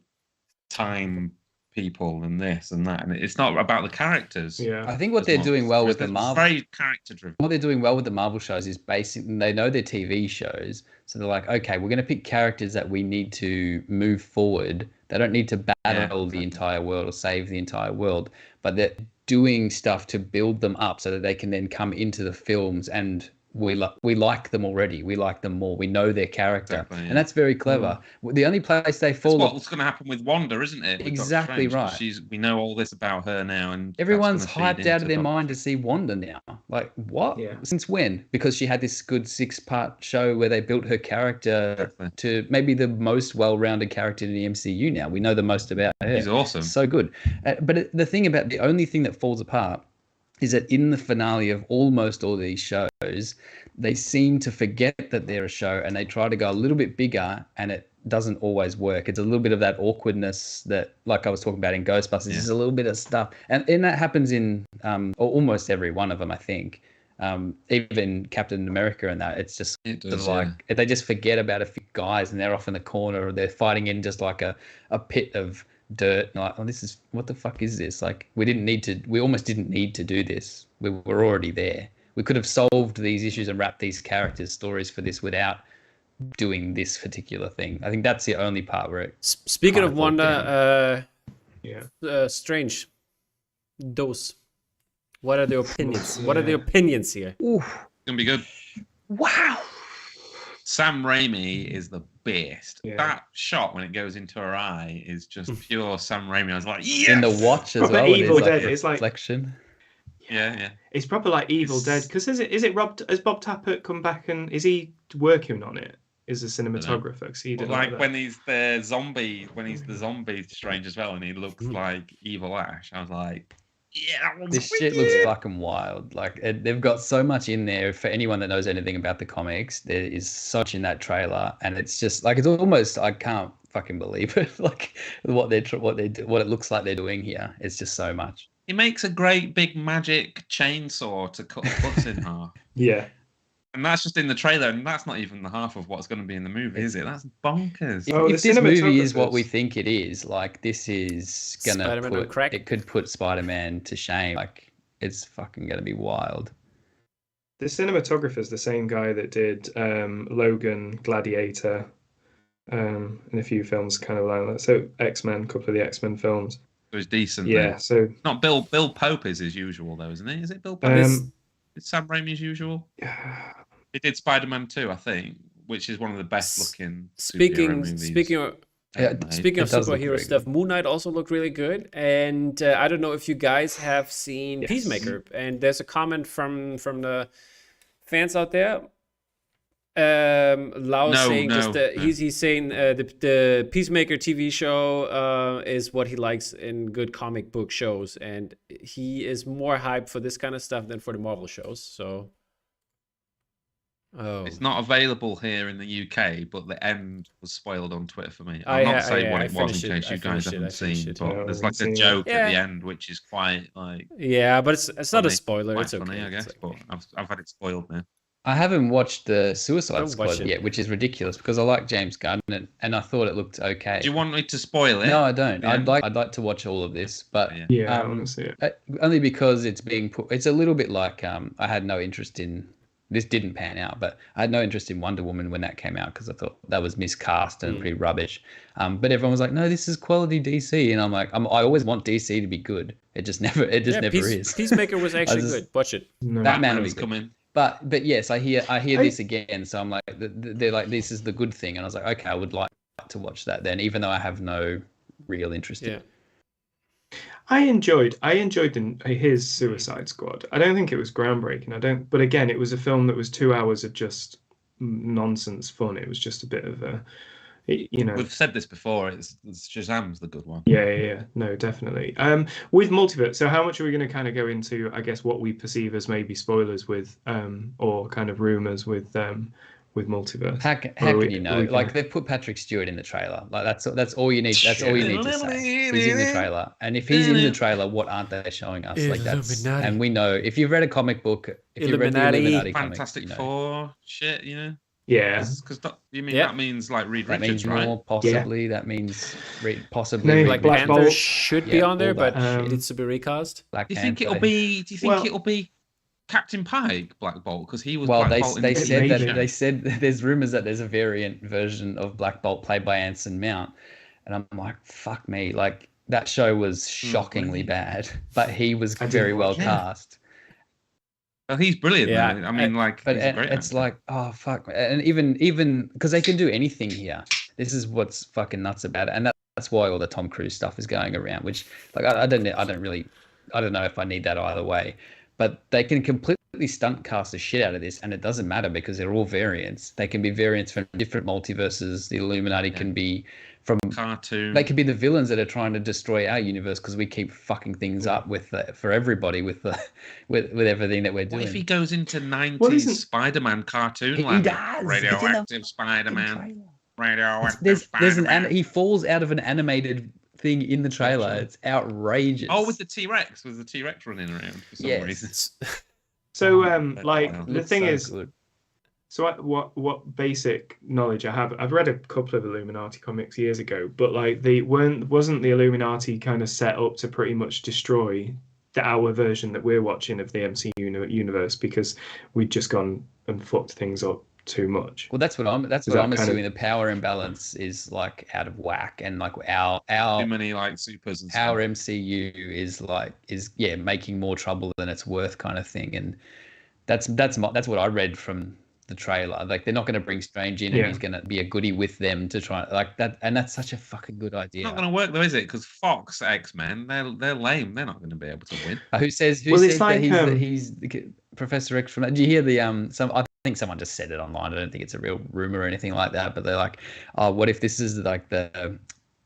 time people and this and that, and it's not about the characters. Yeah. I think what as they're much. doing well with the It's Marvel very character-driven. what they're doing well with the Marvel shows is basically they know their TV shows, so they're like, okay, we're going to pick characters that we need to move forward. They don't need to battle the exactly. entire world or save the entire world, but they're doing stuff to build them up so that they can then come into the films and we like them already. We like them more. We know their character, Exactly, yeah. and that's very clever. The only place they That's fall what's going to happen with Wanda, isn't it? with Doctor Exactly Strange, 'cause right. we know all this about her now, and Everyone's that's gonna feed hyped out of into their Doctor mind to see Wanda now. Like, what? Yeah. Since when? Because she had this good 6-part show where they built her character Exactly. to maybe the most well-rounded character in the MCU now. We know the most about her. She's awesome. So good. But the thing about the only thing that falls apart is that in the finale of almost all these shows, they seem to forget that they're a show and they try to go a little bit bigger, and it doesn't always work. It's a little bit of that awkwardness that, like I was talking about in Ghostbusters, there's a little bit of stuff. And that happens in almost every one of them, I think. Even Captain America and that, it's just It sort of does, like they just forget about a few guys and they're off in the corner, or they're fighting in just like a pit of dirt. And like, oh, this is, what the fuck is this? Like, we almost didn't need to do this. We were already there. We could have solved these issues and wrapped these characters' stories for this without doing this particular thing. I think that's the only part where it. Speaking kind of of broke Wanda, Yeah. Strange, those. What are the opinions? What are the opinions here? Oof. It's gonna be good. Wow. Sam Raimi is the best. Yeah. That shot when it goes into her eye is just pure Sam Raimi. I was like, yes! In the watch as Proper well. Evil It is Dead. like It's like reflection. Yeah. it's proper like Evil Dead. Because is it Rob? Has Bob Tappert come back and is he working on it? Is a cinematographer? 'Cause he did Like that. when he's the zombie Strange as well, and he looks like Evil Ash. I was like, yeah, that one's This shit looks fucking wild. Like, they've got so much in there. For anyone that knows anything about the comics, there is so much in that trailer, and it's just like, it's almost, I can't fucking believe it. Like what it looks like they're doing here. It's just so much. He makes a great big magic chainsaw to cut a bus in half. Yeah. And that's just in the trailer, and that's not even the half of what's going to be in the movie, is it? That's bonkers. If this movie is what we think it is, like, this is gonna Spider-Man on crack. it could put Spider-Man to shame. Like, it's fucking gonna be wild. The cinematographer's the same guy that did Logan, Gladiator, and a few films kind of like that. So X-Men, a couple of the X-Men films. It was decent. Yeah, then. so Not Bill Pope is his usual though, isn't it? Is it Bill Pope? Is Sam Raimi's usual? He did Spider-Man 2, I think, which is one of the best looking superhero movies. Speaking of superhero stuff, Moon Knight also looked really good. And I don't know if you guys have seen Peacemaker. And there's a comment from the fans out there. Lau saying he's saying the Peacemaker TV show is what he likes in good comic book shows, and he is more hyped for this kind of stuff than for the Marvel shows. So. Oh. It's not available here in the UK, but the end was spoiled on Twitter for me. I'll not say what it was in case you guys haven't seen, but there's like a joke at the end, which is quite like. Yeah, but it's not a spoiler. It's funny, okay. I guess, but I've had it spoiled now. I haven't watched the Suicide Squad yet, which is ridiculous because I like James Gunn and I thought it looked okay. Do you want me to spoil it? No, I don't. Yeah. I'd like to watch all of this, but I want to see it. Only because it's being put. It's a little bit like I had no interest in. This didn't pan out, but I had no interest in Wonder Woman when that came out because I thought that was miscast and pretty rubbish. But everyone was like, "No, this is quality DC," and I'm like, I always want DC to be good. It just never is. Peacemaker was actually good. Watch it. Batman was coming. But yes, I hear this again. So I'm like, they're like, this is the good thing, and I was like, okay, I would like to watch that then, even though I have no real interest in it. I enjoyed his Suicide Squad. I don't think it was groundbreaking. But again, it was a film that was 2 hours of just nonsense fun. It was just a bit of We've said this before. It's Shazam's the good one. Yeah. No, definitely. With multiverse. So how much are we going to kind of go into, I guess, what we perceive as maybe spoilers with, or kind of rumors with multiverse? How can you know? Like, they've put Patrick Stewart in the trailer. Like, that's all you need. That's all you need to say. He's in the trailer, and if he's in the trailer, what aren't they showing us? Like, that's, and we know if you've read a comic book, if you've read the Illuminati Fantastic Four shit, Yeah, because that means like Reed that Richards, means right? more, possibly. Yeah. That means possibly. Like Black Panther Bolt should be on there, but shit. it needs to be recast. Black Do you think Panther. it'll be Captain Pike, Black Bolt, because he was. Well, Black Bolt they said there's rumors that there's a variant version of Black Bolt played by Anson Mount, and I'm like, fuck me, like that show was shockingly bad, but he was very well cast. Well, he's brilliant. Yeah, Though. I mean, like, But he's a great it's actor. like, oh fuck, and even because they can do anything here. This is what's fucking nuts about it, and that's why all the Tom Cruise stuff is going around. Which, like, I don't know if I need that either way. But they can completely stunt cast the shit out of this, and it doesn't matter because they're all variants. They can be variants from different multiverses. The Illuminati can be from cartoon. They could be the villains that are trying to destroy our universe because we keep fucking things up with for everybody with everything that we're doing. What if he goes into 90s Spider-Man cartoon? He does. Radioactive Spider-Man. Radioactive Spider-Man. He falls out of an animated thing in the trailer. It's outrageous. Oh, with the T-Rex. Was the T-Rex running around for some reason? So, like, the thing is, good. so what basic knowledge I have, I've read a couple of Illuminati comics years ago, but like wasn't the Illuminati kind of set up to pretty much destroy our version that we're watching of the MCU universe because we'd just gone and fucked things up too much. Well, that's what I'm assuming. The power imbalance is like out of whack, and like our too many like supers and our stuff. MCU is making more trouble than it's worth, kind of thing. And that's what I read from the trailer. Like, they're not going to bring Strange in, and he's going to be a goodie with them to try like that. And that's such a fucking good idea. It's not going to work though, is it? Because Fox X-Men, they're lame. They're not going to be able to win. Who says like, that he's Professor X from that? Did you hear the I think someone just said it online. I don't think it's a real rumor or anything like that. But they're like, oh, what if this is like the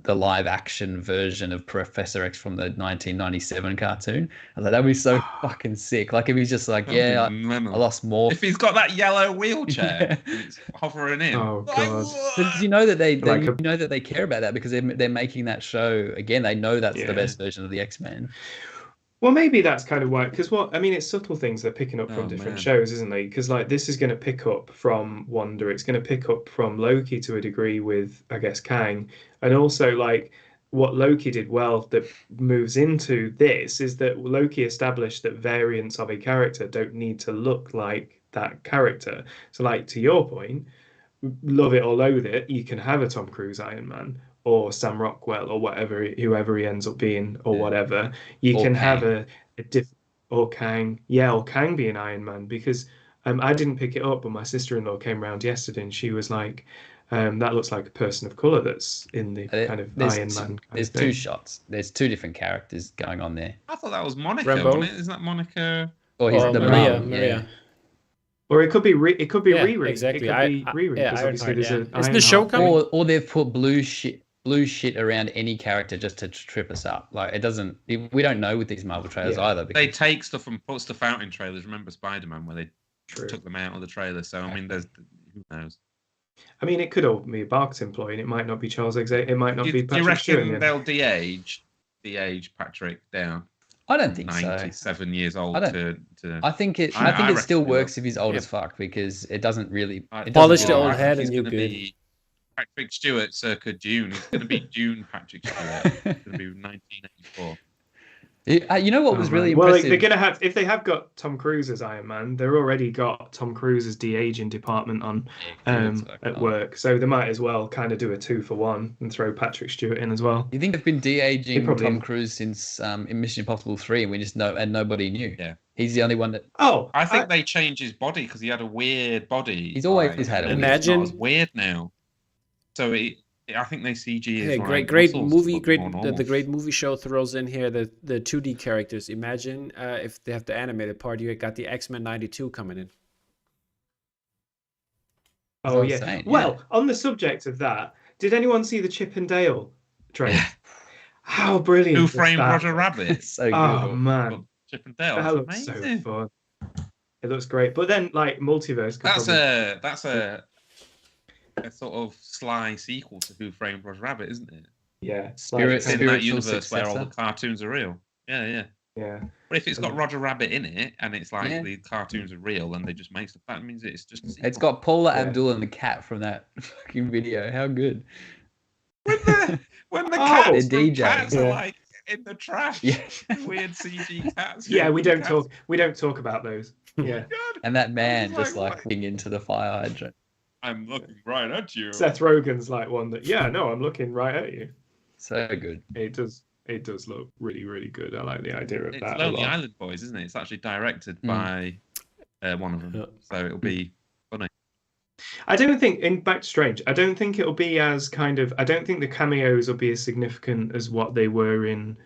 live action version of Professor X from the 1997 cartoon? I was like, that'd be so fucking sick. Like, if he's just like, I lost more. If he's got that yellow wheelchair, it's hovering in. Oh god! But you know that they care about that because they're making that show again. They know that's the best version of the X-Men. Well, maybe that's kind of why, because it's subtle things they're picking up from different shows, isn't it? Because like this is going to pick up from Wanda, it's going to pick up from Loki to a degree with, I guess, Kang, and also like what Loki did well that moves into this is that Loki established that variants of a character don't need to look like that character. So, like, to your point, love it or loathe it, you can have a Tom Cruise Iron Man, or Sam Rockwell, or whoever he ends up being, or whatever. You can have a different, or Kang, or Kang be an Iron Man, because I didn't pick it up, but my sister-in-law came around yesterday and she was like, that looks like a person of color that's in the kind of Iron Man. There's two shots. There's two different characters going on there. I thought that was Monica. Wasn't it? Isn't that Monica? Or he's the Maria. mum, Maria. Or it could be Riri. Exactly. It could be Riri, because obviously there's an Is the show coming? Or they've put blue shit around any character just to trip us up. Like, we don't know with these Marvel trailers either. They take stuff and put stuff out in trailers. Remember Spider-Man where they took them out of the trailer? So I mean, who knows? I mean, it could all be a marketing ploy, and it might not be Charles Xavier. It might not be Patrick Do you reckon Stewart, they'll de-age Patrick down? I don't think 97 years old to I think it still works if he's old as fuck, because it doesn't really polish the old head and you're good. Patrick Stewart circa June. It's going to be June Patrick Stewart. It's going to be 1984. You know what was really well, impressive? they're going to have, if they have got Tom Cruise as Iron Man, they've already got Tom Cruise's de-aging department on at work, so they might as well kind of do a 2-for-1 and throw Patrick Stewart in as well. You think they've been de-aging Tom Cruise since in Mission Impossible 3, and we just know, and nobody knew. Yeah, he's the only one that. Oh, I think they changed his body because he had a weird body. He's always had it. Imagine it's weird now. So I think they CG is great movie. The great movie show throws in here the 2D characters. Imagine if they have the animated part. You got the X-Men '92 coming in. Oh yeah. Well, on the subject of that, did anyone see the Chip and Dale trailer? How brilliant! Who Framed Roger Rabbit? It's so good. Oh man, Chip and Dale. That looks so fun. It looks great. But then, like, multiverse. That's a sort of sly sequel to Who Framed Roger Rabbit, isn't it? Yeah, in that universe where all the cartoons are real. Yeah. But if it's got Roger Rabbit in it and it's like the cartoons are real and they just make stuff, that means it's just a sequel. It's got Paula Abdul and the cat from that fucking video. How good! When the cats are like in the trash, weird CG cats. Yeah, we don't talk about those. Yeah, and that man just like looking into the fire hydrant. I'm looking right at you. Seth Rogen's like one that. Yeah, no, I'm looking right at you. So good. It does look really, really good. I like the idea of that. It's Lonely Island Boys, isn't it? It's actually directed by one of them. Yeah. So it'll be funny. I don't think in Back to Strange, I don't think it'll be as kind of. I don't think the cameos will be as significant as what they were in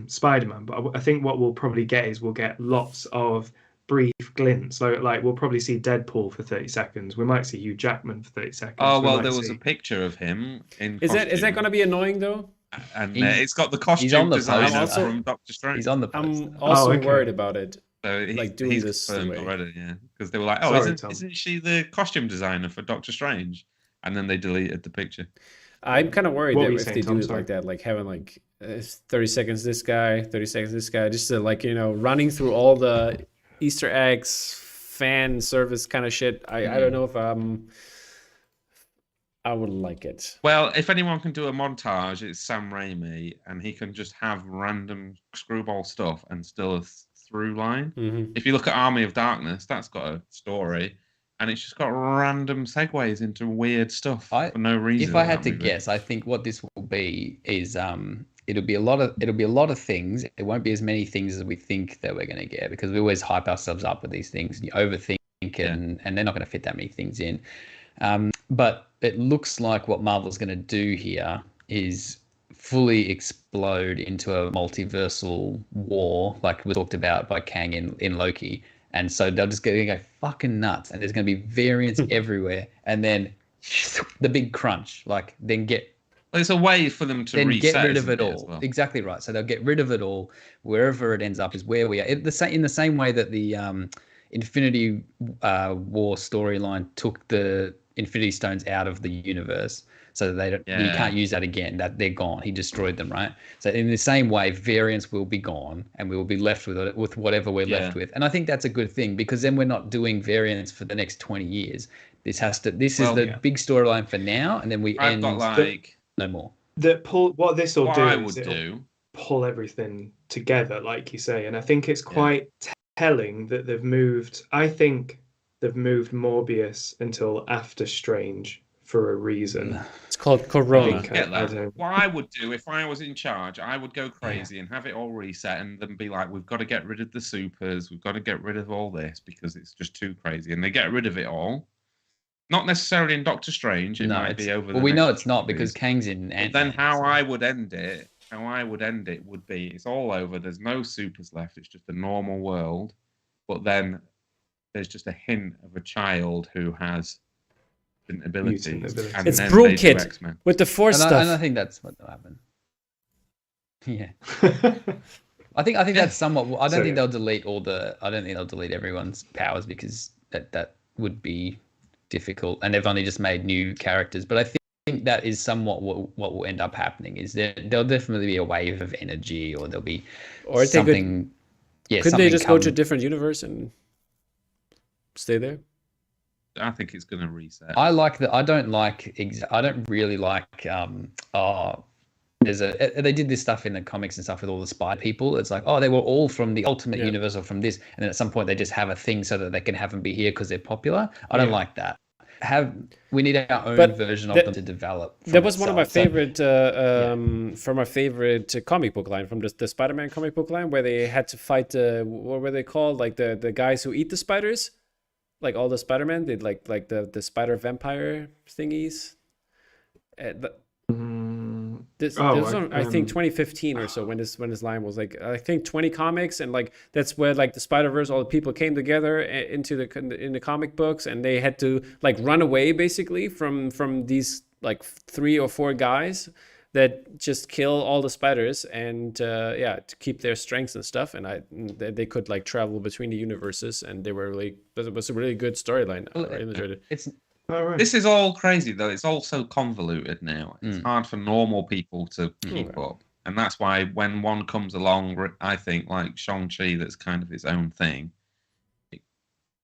Spider-Man. But I think what we'll probably get is we'll get lots of brief glints. Like we'll probably see Deadpool for 30 seconds. We might see Hugh Jackman for 30 seconds. Oh We well, might there was see- a picture of him in. Is that going to be annoying though? And He's- it's got the he's costume on the designer poster. from Doctor Strange. He's on the poster. I'm also okay. worried about it. So like doing he's this the confirmed way. already, yeah. Because they were like, "Oh, Sorry, Tom. isn't she the costume designer for Doctor Strange?" And then they deleted the picture. I'm kind of worried What that were you if saying, they Tom? do it Sorry. like that, like having like 30 seconds this guy, 30 seconds this guy, just to, like, you know, running through all the Easter eggs, fan service kind of shit. I don't know if I would like it. Well, if anyone can do a montage, it's Sam Raimi, and he can just have random screwball stuff and still a through line. Mm-hmm. If you look at Army of Darkness, that's got a story, and it's just got random segues into weird stuff for no reason. If I had that to movie. guess, I think what this will be is it'll be a lot of things. It won't be as many things as we think that we're going to get, because we always hype ourselves up with these things. You overthink, and they're not going to fit that many things in. But it looks like what Marvel's going to do here is fully explode into a multiversal war, like we talked about by Kang in Loki. And so they're just going to go fucking nuts, and there's going to be variants everywhere. And then the big crunch, like then get. Well, it's a way for them to reset, get rid of it isn't as all. well? Exactly right. So they'll get rid of it all. Wherever it ends up is where we are. In the same way that the Infinity War storyline took the Infinity Stones out of the universe, so that you can't use that again. That they're gone. He destroyed them, right? So in the same way, variants will be gone, and we will be left with whatever we're left with. And I think that's a good thing, because then we're not doing variants for the next 20 years. This is the big storyline for now, and then we I've end. got like No more. What this will do I is would it'll do. pull everything together, like you say. And I think it's quite telling that they've moved. I think they've moved Morbius until after Strange for a reason. It's called Corona. Get that. don't- What I would do if I was in charge, I would go crazy and have it all reset, and then be like, "We've got to get rid of the supers. We've got to get rid of all this because it's just too crazy." And they get rid of it all. Not necessarily in Doctor Strange. It might be over. Well, we know it's not, because Kang's in. But then how I would end it would be it's all over. There's no supers left. It's just a normal world. But then there's just a hint of a child who has abilities. abilities. And It's then Broom they do Kid X-Men. with the Force And stuff. I think that's what will happen. Yeah. I think that's somewhat. I don't think they'll delete all the. I don't think they'll delete everyone's powers, because that would be difficult, and they've only just made new characters. But I think that is somewhat what will end up happening. Is there'll definitely be a wave of energy, or there'll be something. Could they just go to a different universe and stay there? I think it's going to reset. I like that. I don't really like. They did this stuff in the comics and stuff with all the spider people. It's like, oh, they were all from the Ultimate Universe or from this, and then at some point they just have a thing so that they can have them be here because they're popular. I don't like that. We need our own version of them to develop. That was one of my favorite from my favorite comic book line, from the Spider-Man comic book line, where they had to fight what were they called, like the guys who eat the spiders, like all the Spider-Man did, like the spider vampire thingies. This was I think 2015 or so, when this line was like, I think 20 comics, and like that's where like the Spider-Verse, all the people came together in the comic books, and they had to like run away basically from these like 3 or 4 guys that just kill all the spiders, and to keep their strengths and stuff, and they could like travel between the universes, and it was a really good storyline. I really enjoyed it. This is all crazy though. It's all so convoluted now. It's hard for normal people to keep up, and that's why when one comes along, I think like Shang-Chi, that's kind of its own thing. It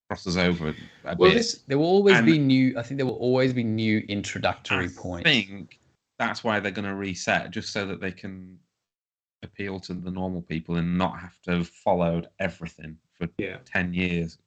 crosses over a bit. There will always be new. I think there will always be new introductory points. I think that's why they're going to reset, just so that they can appeal to the normal people and not have to have followed everything for 10 years.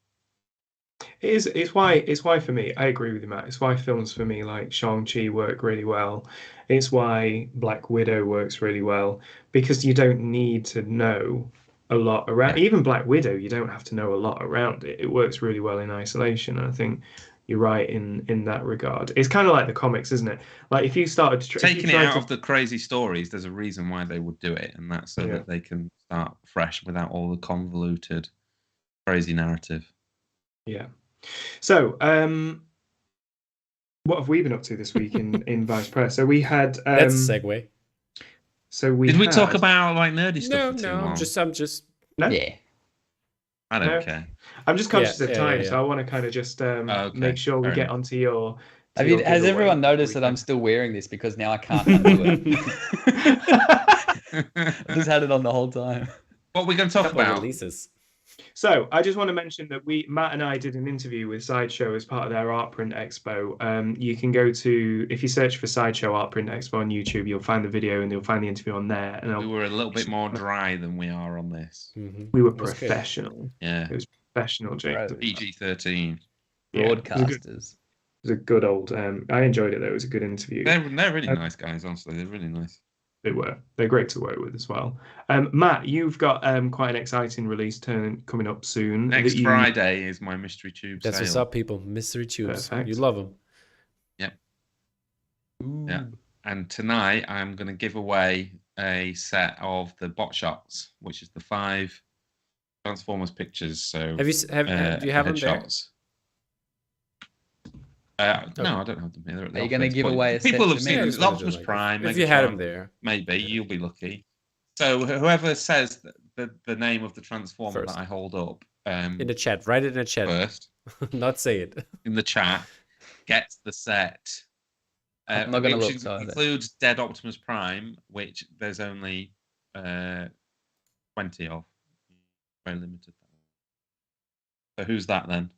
It's why for me, I agree with you, Matt. It's why films for me like Shang-Chi work really well. It's why Black Widow works really well, because you don't need to know a lot around. Even Black Widow, you don't have to know a lot around it. It works really well in isolation. I think you're right in that regard. It's kind of like the comics, isn't it? Like if you started to taking it out of the crazy stories, there's a reason why they would do it, and that's so that they can start fresh without all the convoluted, crazy narrative. Yeah. So, what have we been up to this week in Vice Press? So we had. That's a segue. So we did we talk about like nerdy stuff? For too No, long? I'm just. No. Yeah. I don't care. I'm just conscious of time, so I want to kind of just make sure we get onto your. Has everyone noticed that I'm still wearing this because now I can't undo it? I just had it on the whole time. What are we going to talk about? Releases. So I just want to mention that Matt and I did an interview with Sideshow as part of their Art Print Expo. You can go to, if you search for Sideshow Art Print Expo on YouTube, you'll find the video and you'll find the interview on there. And we were a little bit more dry than we are on this. Mm-hmm. We were professional. Yeah, it was professional, Jake. PG-13 broadcasters. It was a good old. I enjoyed it though. It was a good interview. They're really nice guys. Honestly, they're really nice. They were. They're great to work with as well. Matt, you've got quite an exciting release coming up soon. Next Friday is my Mystery Tube That's sale. What's up, people. Mystery Tubes. Perfect. You love them. Yep. Ooh. Yeah. And tonight I'm going to give away a set of the bot shots, which is the 5 Transformers pictures. So do you have them there? No, I don't have them here. Are you going to give away a set people have to seen me? it. Optimus Prime. If you had them there, maybe you'll be lucky. So whoever says the name of the Transformer First. that I hold up in the chat, write it in the chat. first Not say it. in the chat gets the set. I'm not going to look. It includes Dead Optimus Prime, which there's only 20 of. Very limited. So who's that then?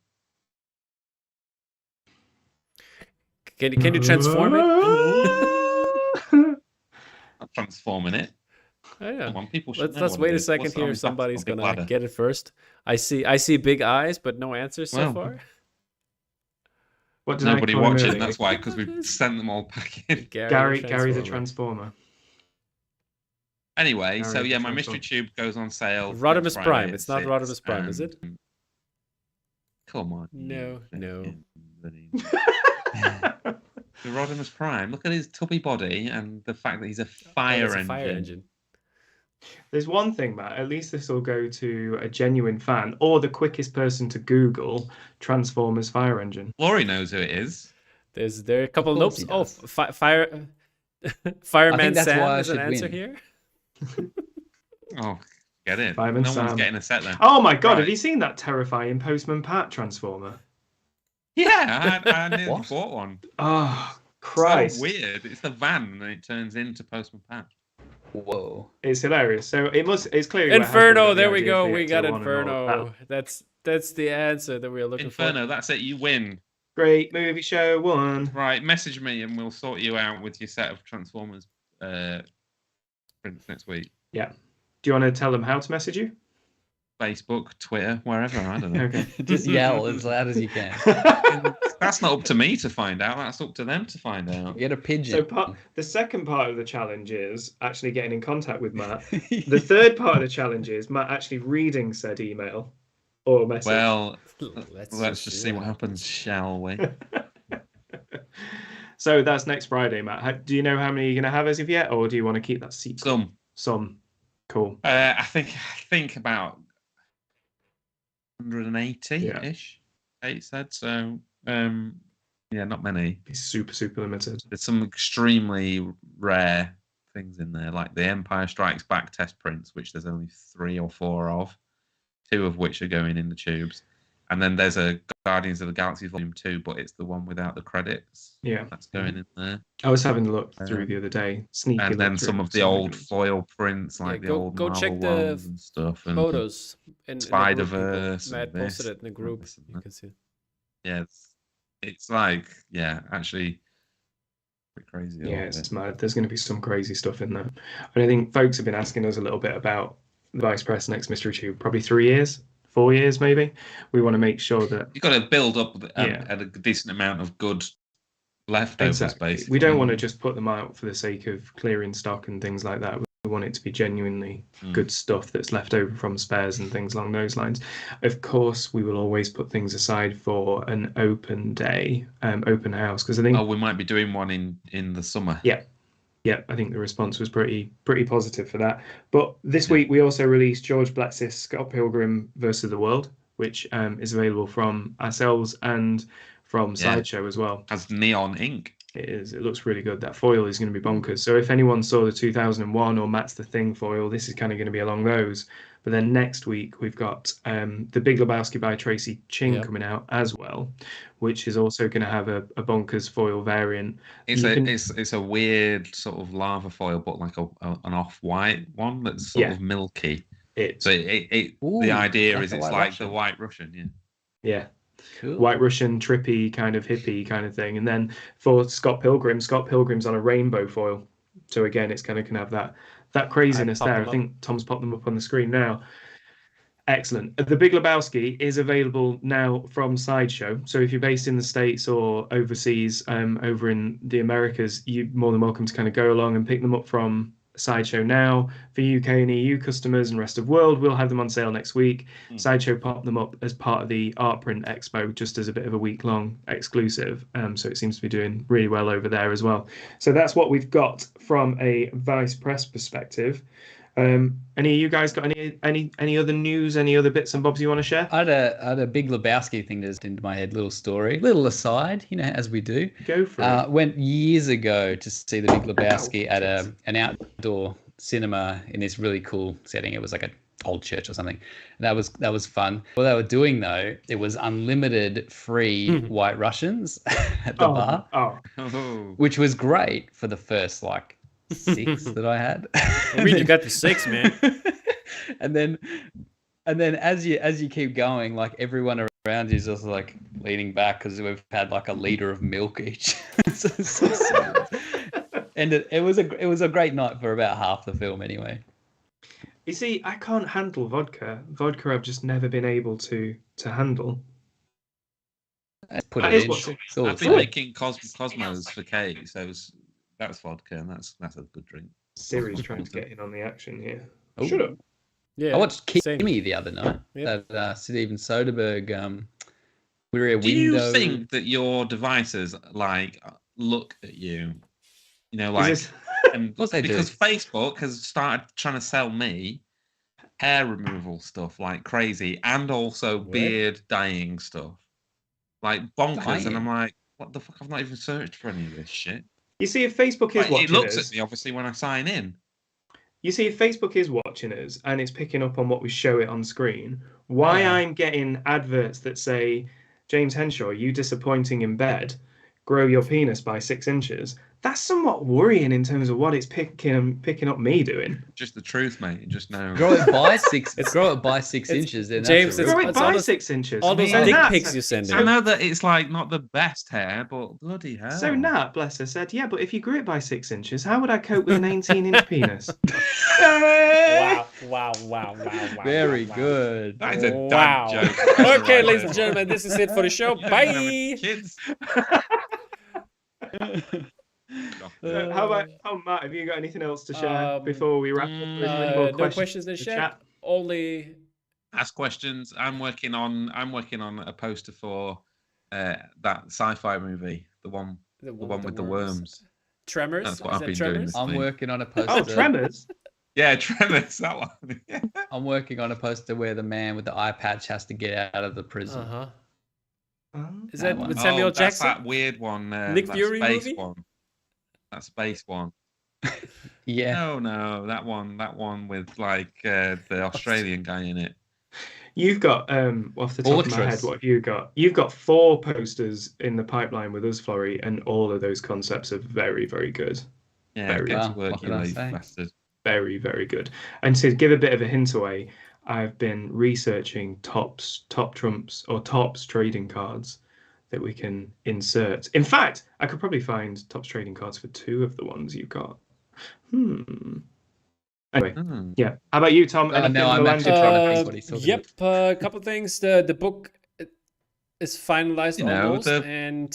Can you transform it? I'm transforming it. Oh, yeah. Come on, people should know Let's what wait it a is. second What's here. on Somebody's the gonna ladder? get it first. I see big eyes, but no answers so far. What did Nobody I call him watching. earlier? That's why, because we've sent them all packing. Gary the Transformer. Anyway, Gary so the yeah, my Transformer. mystery tube goes on sale. Rodimus next Prime. Friday It's at not 6, Rodimus Prime, is it? Come on. No. The Rodimus Prime. Look at his tubby body and the fact that he's a fire engine. There's one thing, Matt. At least this will go to a genuine fan or the quickest person to Google Transformers fire engine. Florey knows who it is. There are a couple of course notes. he Oh, fire. Fireman that's Sam why I is an should answer win. here. Oh, get it. Fireman no Sam. one's getting a set then. Oh my God! Right. Have you seen that terrifying Postman Pat Transformer? Yeah, I nearly What? bought one. Oh Christ! So weird. It's the van and then it turns into Postman Pat. Whoa. It's hilarious. So it's clearly Inferno. There we go. We got Inferno. That's the answer that we are looking for. Inferno, that's it. You win. Great movie show one. Right, message me and we'll sort you out with your set of Transformers prints next week. Yeah. Do you want to tell them how to message you? Facebook, Twitter, wherever. I don't know. Okay. Just yell as loud as you can. That's not up to me to find out. That's up to them to find out. Get a pigeon. So the second part of the challenge is actually getting in contact with Matt. The third part of the challenge is Matt actually reading said email or message. Well, Let's just see what happens, shall we? So that's next Friday, Matt. Do you know how many you're going to have as of yet, or do you want to keep that secret? Some. Cool. I think about 180-ish. Kate said so. Yeah, not many. It's super limited. There's some extremely rare things in there, like the Empire Strikes Back test prints, which there's only 3 or 4 of, 2 of which are going in the tubes. And then there's a Guardians of the Galaxy Volume 2, but it's the one without the credits. Yeah. That's going in there. I was having a look through the other day. Sneaky. And then some of the old foil prints, like the old Marvel check the ones and stuff. And photos. In Spider-Verse. Matt posted it in the group. You can see it. Yeah, it's like, actually pretty crazy. Yeah, it's mad. There's going to be some crazy stuff in there. And I think folks have been asking us a little bit about the Vice Press Next Mystery Tube. Probably 3 years, 4 years maybe. We want to make sure that you've got to build up a decent amount of good leftovers, basically. We don't want to just put them out for the sake of clearing stock and things like that. We want it to be genuinely good stuff that's left over from spares and things along those lines. Of course, we will always put things aside for an open day, open house, because I think we might be doing one in the summer. Yeah, I think the response was pretty positive for that. But this week we also released George Bletsis' Scott Pilgrim versus the World, which is available from ourselves and from Sideshow as well. Has neon ink. It is. It looks really good. That foil is going to be bonkers. So if anyone saw the 2001 or Matt's the Thing foil, this is kind of going to be along those. But then next week we've got The Big Lebowski by Tracy Ching coming out as well, which is also going to have a bonkers foil variant. It's a weird sort of lava foil, but like an off-white one that's sort of milky. The idea is it's like the White Russian. Yeah. Cool. White Russian, trippy, kind of hippie kind of thing. And then for Scott Pilgrim's on a rainbow foil. So again, it's kind of can have that craziness there. I think Tom's popped them up on the screen now. Excellent. The Big Lebowski is available now from Sideshow. So if you're based in the States or overseas, over in the Americas, you're more than welcome to kind of go along and pick them up from Sideshow now. For UK and EU customers and rest of world, we'll have them on sale next week. Sideshow popped them up as part of the Art Print Expo, just as a bit of a week-long exclusive. So it seems to be doing really well over there as well. So that's what we've got from a Vice Press perspective. Any of you guys got any other news, any other bits and bobs you want to share? I had a Big Lebowski thing that's into my head, little story, little aside, as we do. Go for it. Went years ago to see the Big Lebowski at an outdoor cinema in this really cool setting. It was like an old church or something. And that was fun. What they were doing though, it was unlimited free White Russians at the bar, which was great for the first 6 that I had. I mean, you got the 6, man. and then as you keep going, everyone around you is just leaning back because we've had a liter of milk each. And it was a great night for about half the film anyway. You see, I can't handle vodka. Vodka I've just never been able to handle. Put it in. I've been making Cosmos for Kate, so that's vodka, and that's a good drink. Siri's trying to get in on the action here. Oh. Shut up. Yeah, I watched Kimmy the other night. That Steven Soderbergh. We're a window. Do you think that your devices look at you? And because Facebook has started trying to sell me hair removal stuff like crazy, and also beard dyeing stuff like bonkers, and I'm like, what the fuck? I've not even searched for any of this shit. You see, if Facebook is watching it looks at me, obviously, when I sign in. You see, if Facebook is watching us and it's picking up on what we show it on screen, why I'm getting adverts that say, James Henshaw, you disappointing in bed, grow your penis by 6 inches, that's somewhat worrying in terms of what it's picking up me doing. Just the truth, mate. Just know. Grow it by 6 inches. Then James, grow it by 6 inches. All those dick pics you send in. I know that it's not the best hair, but bloody hell. So Nat, bless her, said, yeah, but if you grew it by 6 inches, how would I cope with an 18-inch penis? Wow. Very good. That is a dad joke. Okay, ladies and gentlemen, this is it for the show. Bye. Kids. How about Matt? Have you got anything else to share before we wrap up? No questions in the chat. Only ask questions. I'm working on a poster for that sci-fi movie, the one with the worms. Tremors. That's what I've been doing. I'm working on a poster. Oh, Tremors. Yeah, Tremors. That one. I'm working on a poster where the man with the eye patch has to get out of the prison. Is that with Samuel Jackson? That's that weird one. Nick Fury movie. That space one. Yeah. No, that one with the Australian guy in it. You've got off the top of my head, what have you got? You've got 4 posters in the pipeline with us, Florey, and all of those concepts are very, very good. Yeah, get to work, you bastard. Very, very good. And to give a bit of a hint away, I've been researching top trumps or tops trading cards that we can insert. In fact, I could probably find Topps trading cards for 2 of the ones you've got. Anyway, yeah. How about you, Tom? No, I'm actually trying to think what he's talking about. A couple of things. The book, is finalized You know, almost, the- and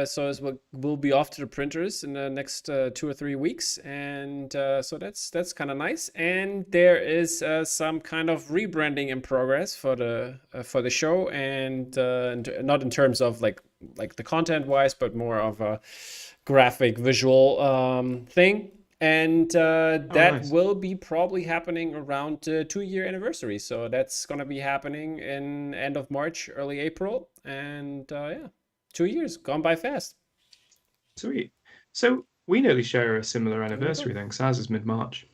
so we'll be off to the printers in the next 2 or 3 weeks, and so that's kind of nice. And there is some kind of rebranding in progress for the show, and not in terms of like the content wise, but more of a graphic visual thing. And that nice. will be probably happening around the 2-year anniversary. So that's going to be happening in end of March, early April. And yeah, 2 years gone by fast. Sweet. So we nearly share a similar anniversary then, 'cause ours is mid-March.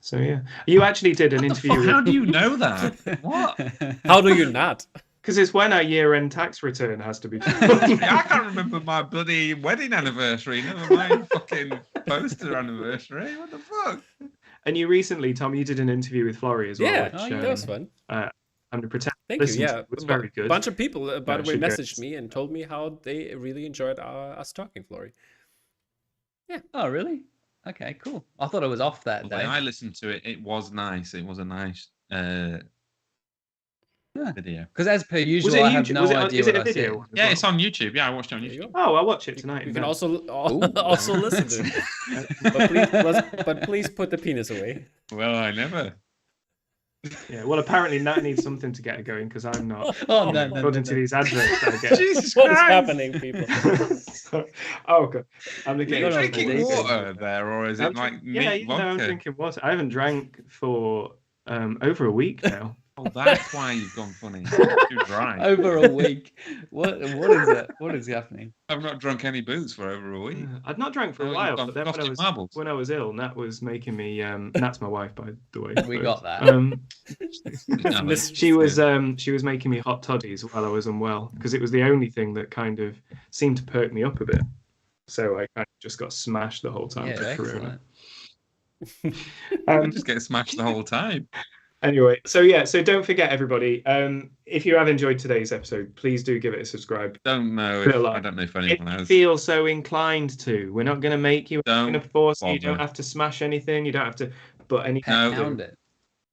So yeah, you actually did an interview How do you know that? What? How do you not? because it's when our year-end tax return has to be done. I can't remember my bloody wedding anniversary. Never mind fucking poster anniversary. What the fuck? And you recently, Tom, you did an interview with Florey as well. Yeah, which, that was fun. I'm to pretend. Thank you. listened to. Yeah, It was very good. A bunch of people, by the way, should go- messaged me and told me how they really enjoyed us talking, Florey. Oh, really? Okay, cool. I thought it was off that When day. I listened to it, it was nice. It was a nice video. Because as per Was usual, it I have YouTube? no Was it, idea is it what a I said. video? one as Yeah, well? it's on YouTube. Yeah, I watched it on There you YouTube. go. Oh, I'll watch it tonight. You then. can also Ooh. also listen to it. But please put the penis away. Well, I never. Yeah. Well, apparently Nat needs something to get her going because I'm not. Oh, no, no, According no, to no. these adverts that I get. Jesus What is Christ! happening, people? Oh god, I'm Are you looking at drinking David. water there, or is it like yeah, neat you know, I'm vodka? drinking water. I haven't drank for over a week now. Oh, that's why you've gone funny. Too dry. Over a week. What is it? What is happening? I've not drunk any booze for over a week. I'd not drank for a Oh, while, you've gone but then Gothic marbles. when I was ill, Nat was making me. Nat's my wife, by the way. We but, got that. No, Miss- She was making me hot toddies while I was unwell because it was the only thing that kind of seemed to perk me up a bit. So I kind of just got smashed the whole time Yeah, with Corona. excellent. I just get smashed the whole time. Anyway, so don't forget everybody. If you have enjoyed today's episode, please do give it a subscribe. Don't know. Feel like- I don't know if If anyone you has. feel so inclined to, we're not going to make you. We're not Don't going to force you. You bother. don't have to smash anything. You don't have to. But any No. Pound it.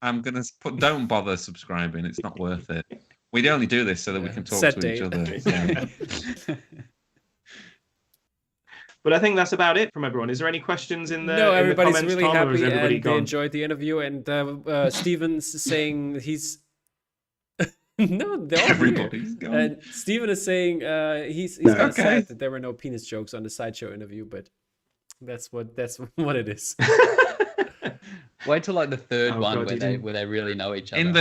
I'm gonna put. Don't bother subscribing. It's not worth it. We only do this so that we Yeah. can talk Set to each date. other. Yeah. But I think that's about it from everyone. Is there any questions in the No, in the everybody's comments, really Tom, or is happy everybody and they gone? enjoyed the interview. And Steven's saying he's no, they're all here. Everybody's gone. And Steven is saying he's kind of Okay. sad that there were no penis jokes on the sideshow interview, but that's what it is. Wait till like the third Oh, one God, where you they didn't- where they really know each other. in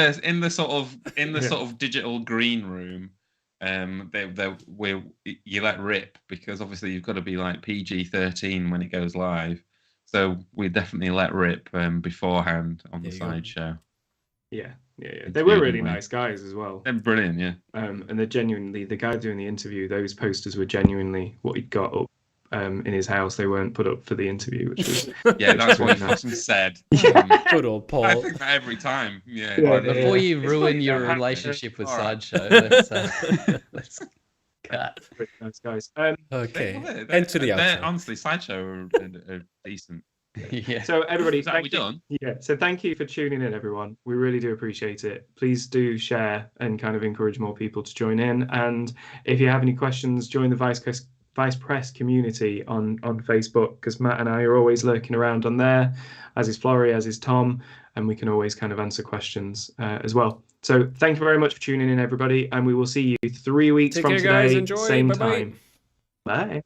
the sort of digital green room, you let rip because obviously you've got to be like PG-13 when it goes live. So we definitely let rip beforehand on the There you go. sideshow. Yeah. They It's were good, really anyway. nice guys as well. They're brilliant, yeah. And they're genuinely, the guy doing the interview, those posters were genuinely what he'd got up in his house. They weren't put up for the interview, which was Yeah, that's what he Nice. fucking said. Good old I Paul. think that every time. Yeah. Yeah, Right, yeah, before yeah. you It's ruin funny, your don't have to- relationship with All right. Sideshow, let's cut. pretty nice guys. Okay. They're- And to the they're- outside. Honestly, sideshow are decent. Yeah. So everybody, Is that thank we you. done? Yeah, so thank you for tuning in, everyone. We really do appreciate it. Please do share and kind of encourage more people to join in. And if you have any questions, join the Vice Press community on Facebook, because Matt and I are always lurking around on there, as is Florey, as is Tom, and we can always kind of answer questions as well. So thank you very much for tuning in, everybody, and we will see you 3 weeks Take from care, guys. today, Enjoy. same Bye-bye. time. Bye.